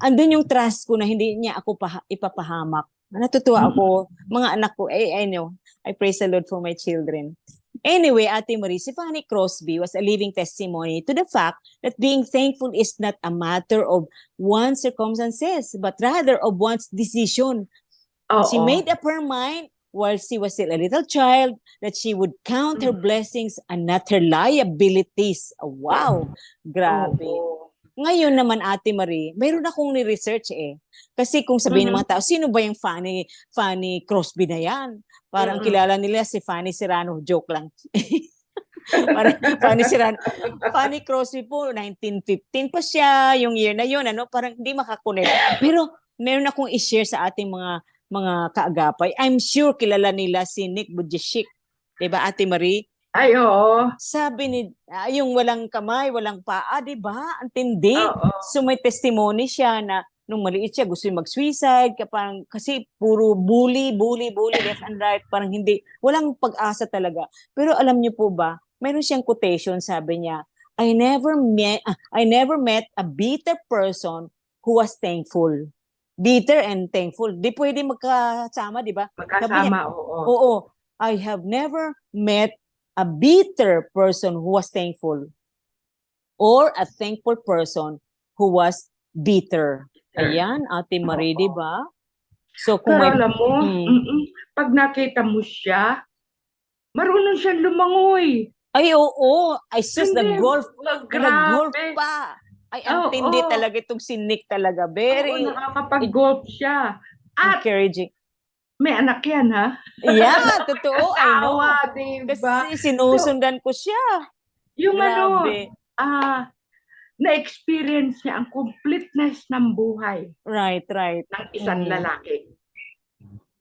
Andun yung trust ko na hindi niya ako ipapahamak. Natutuwa ako. Mga anak ko, I know. I praise the Lord for my children. Anyway, Ate Marie, si Fanny Crosby was a living testimony to the fact that being thankful is not a matter of one's circumstances, but rather of one's decision. She made up her mind while she was still a little child that she would count her blessings and not her liabilities. Wow! Grabe. Ngayon naman, Ate Marie, mayroon akong ni-research Kasi kung sabihin ng mga tao, sino ba yung Fanny Crosby na yan? Parang kilala nila si Fanny Serrano. Joke lang. Parang Fanny Crosby po, 1915 pa siya, yung year na yun, parang hindi makakonect. Pero meron akong i-share sa ating mga kaagapay. I'm sure kilala nila si Nick Vujicic. Diba, Ate Marie? Ay, oo. Sabi ni, yung walang kamay, walang paa, di ba? Ang tindi. So may testimony siya na nung maliit siya, gusto yung mag-suicide, kasi puro bully, left and right, parang walang pag-asa talaga. Pero alam niyo po ba, mayroon siyang quotation, sabi niya, I never met a bitter person who was thankful. Bitter and thankful. Di pwede magkasama, di ba? Magkasama, Oo. I have never met a bitter person who was thankful or a thankful person who was bitter. Ayan, Ate Marie, di ba? So, kung alam mo, pag nakita mo siya, marunong siyang lumangoy. Ay, oo. Ay, sus, nag-golf pa. Ay, ang tindi talaga itong si Nick talaga. Very nakakapag-golf siya. At encouraging. May anak yan, ha? Yeah, totoo. I know. Diba? Kasi sinusundan ko siya. Yung na-experience niya ang completeness ng buhay. Right. Ng isang lalaki.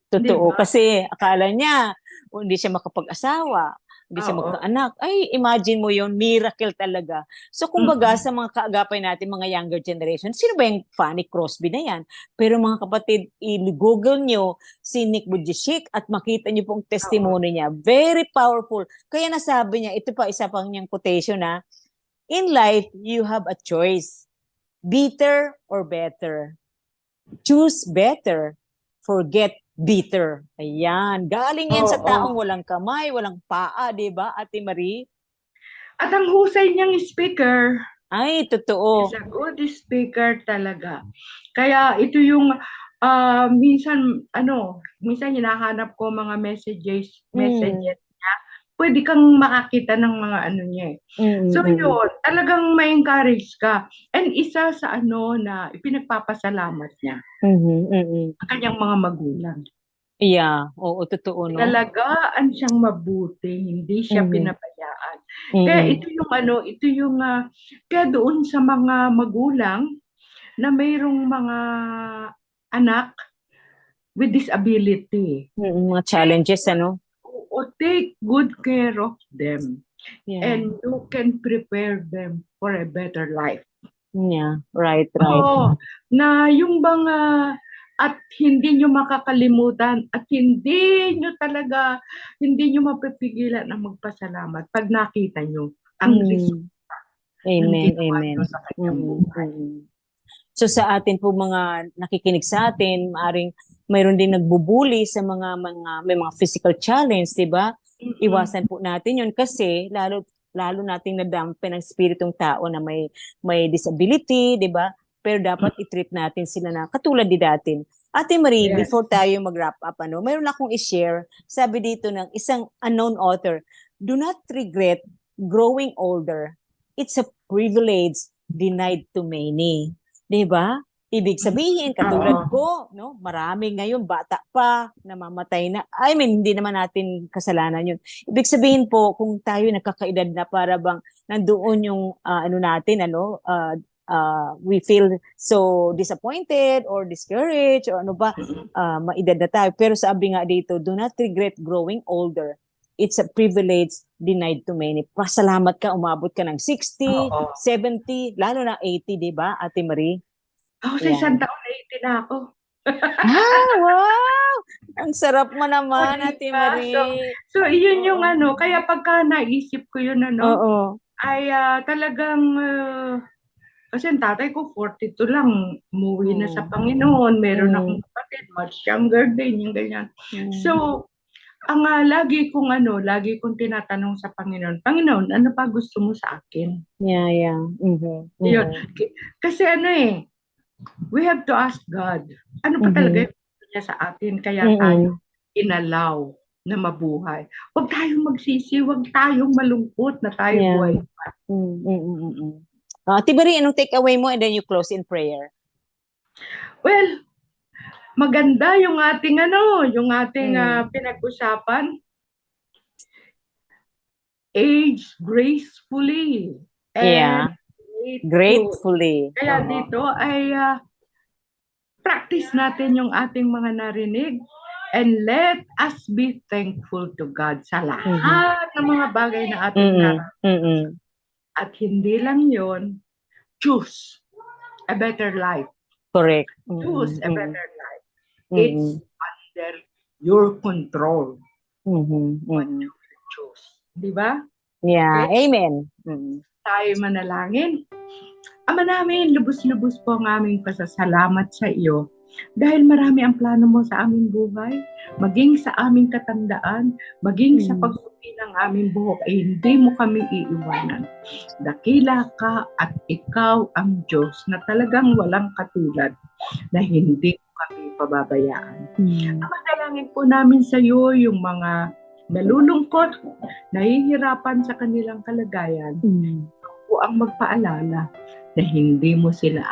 Totoo. Diba? Kasi akala niya, hindi siya makapag-asawa, hindi siya magkaanak. Ay, imagine mo yon, miracle talaga. So, kumbaga, sa mga kaagapay natin, mga younger generation, sino ba yung Fanny Crosby na yan? Pero mga kapatid, i-google nyo si Nick Vujicic at makita nyo pong testimony niya. Very powerful. Kaya nasabi niya, ito pa isa pang niyang quotation na, in life, you have a choice. Bitter or better. Choose better. Forget bitter. Ayan. Galing yan sa taong walang kamay, walang paa, di ba, Ate Marie? At ang husay niyang speaker. Ay, totoo. Is a good speaker talaga. Kaya ito yung minsan hinahanap ko mga messages niya. Pwede kang makakita ng mga ano niya eh. So yun, talagang ma-encourage ka. And isa sa na ipinagpapasalamat niya, ang kanyang mga magulang. Yeah, oo, totoo, no? Talagaan siyang mabuti, hindi siya pinabayaan. Kaya ito yung kaya doon sa mga magulang na mayroong mga anak with disability. Mga challenges, ano? Take good care of them. Yeah. And you can prepare them for a better life. Yeah, right. Oo, na yung bang at hindi nyo makakalimutan at hindi nyo mapipigilan na magpasalamat pag nakita nyo ang resulta. Amen. Sa kanyang buhay. So sa atin po mga nakikinig sa atin, maaring mayroon din nagbubuli sa may mga physical challenge, 'di ba? Iwasan po natin 'yon kasi lalo nating nadampi ng spiritong tao na may disability, 'di ba? Pero dapat i-treat natin sila na katulad din natin. Ate Marie, before tayo mag-wrap up, mayroon akong i-share. Sabi dito ng isang unknown author, do not regret growing older. It's a privilege denied to many. 'Di ba? Ibig sabihin, katulad ko, no, marami ngayon bata pa, namamatay na. I mean, hindi naman natin kasalanan 'yun. Ibig sabihin po, kung tayo nakakaedad na para bang nandoon yung we feel so disappointed or discouraged or maedad na tayo. Pero sabi nga dito, do not regret growing older. It's a privilege denied to many. Pasalamat ka, umabot ka ng 60, 70, lalo na 80, di ba, Ate Marie? Ako sa isang taon na 80 na ako. Wow! Ang sarap mo naman, Ate Marie. So yun yung kaya pagka naisip ko yun, ay talagang, kasi ang tatay ko 42 lang, umuwi na sa Panginoon, meron akong kapatid, much younger din, yung ganyan. So, ang lagi kong tinatanong sa Panginoon, Panginoon, ano pa gusto mo sa akin? Yeah. Yun. Kasi we have to ask God, ano pa talaga yung gusto niya sa atin, kaya tayo inalaw na mabuhay. Huwag tayong magsisi, huwag tayong malungkot na tayo buhay. Ate Marie, anong take away mo and then you close in prayer? Well, maganda yung ating pinag-usapan. Age gracefully. And gratefully. Kaya dito ay practice natin yung ating mga narinig and let us be thankful to God sa lahat ng mga bagay na ating narinig. At hindi lang yon, choose a better life. Correct. Choose a better life. It's under your control. What you choose. Di ba? Yeah. Okay? Amen. Tayo manalangin. Ama namin, lubos-lubos po ang aming pasasalamat sa iyo dahil marami ang plano mo sa aming buhay, maging sa aming katandaan, maging sa pagsupi ng aming buhok ay hindi mo kami iiwanan. Dakila ka at ikaw ang Diyos na talagang walang katulad, na hindi mo kami pababayaan. Ang dalangin po namin sa iyo yung mga nalulungkot, nahihirapan sa kanilang kalagayan, po ang magpaalala na hindi mo sila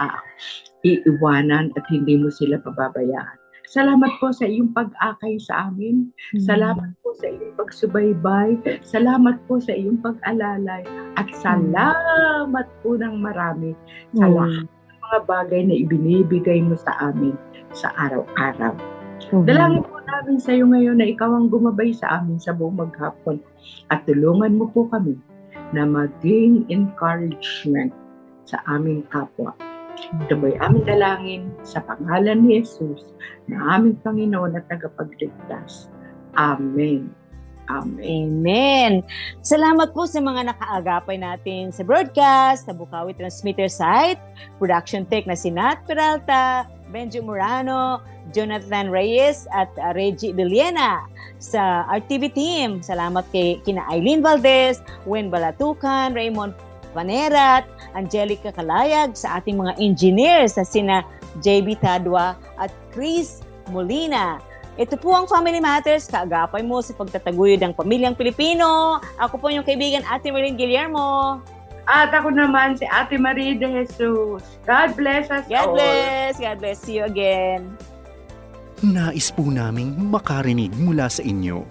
iiwanan at hindi mo sila pababayaan. Salamat po sa iyong pag-akay sa amin. Salamat po sa iyong pagsubaybay. Salamat po sa iyong pag-alalay. At salamat po ng marami sa lahat ng mga bagay na ibinibigay mo sa amin sa araw-araw. Dalangin po namin sa iyo ngayon na ikaw ang gumabay sa amin sa buong maghapon at tulungan mo po kami na maging encouragement sa aming kapwa. Ito ba'y aming dalangin sa pangalan ni Jesus na aming Panginoon at tagapagligtas. Amen. Amen. Salamat po sa mga nakaagapay natin sa broadcast, sa Bukawi Transmitter Site, production tech na si Nat Peralta, Benjo Murano, Jonathan Reyes at Reggie Deliena. Sa RTV team, salamat kina Eileen Valdez, Wen Balatukan, Raymond Panerat, Angelica Kalayag, sa ating mga engineers sa sina JB Tadwa at Chris Molina. Ito po ang Family Matters, kaagapay mo sa pagtataguyod ng pamilyang Pilipino. Ako po yung kaibigan Ate Marilyn Guillermo. At ako naman si Ate Marie de Jesus. God bless us all. God bless. God bless. See you again. Nais po naming makarinig mula sa inyo.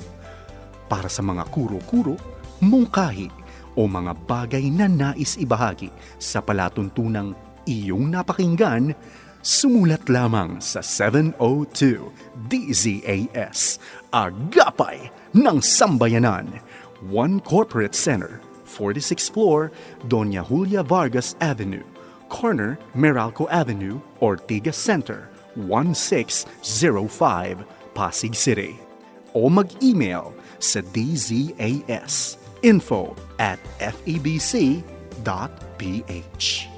Para sa mga kuro-kuro, mungkahi, o mga bagay na nais ibahagi sa palatuntunang iyong napakinggan, sumulat lamang sa 702 DZAS, Agapay ng Sambayanan, 1 Corporate Center, 46th floor, Doña Julia Vargas Avenue, corner Meralco Avenue, Ortigas Center, 1605, Pasig City. O mag-email sa dzas info@febc.ph.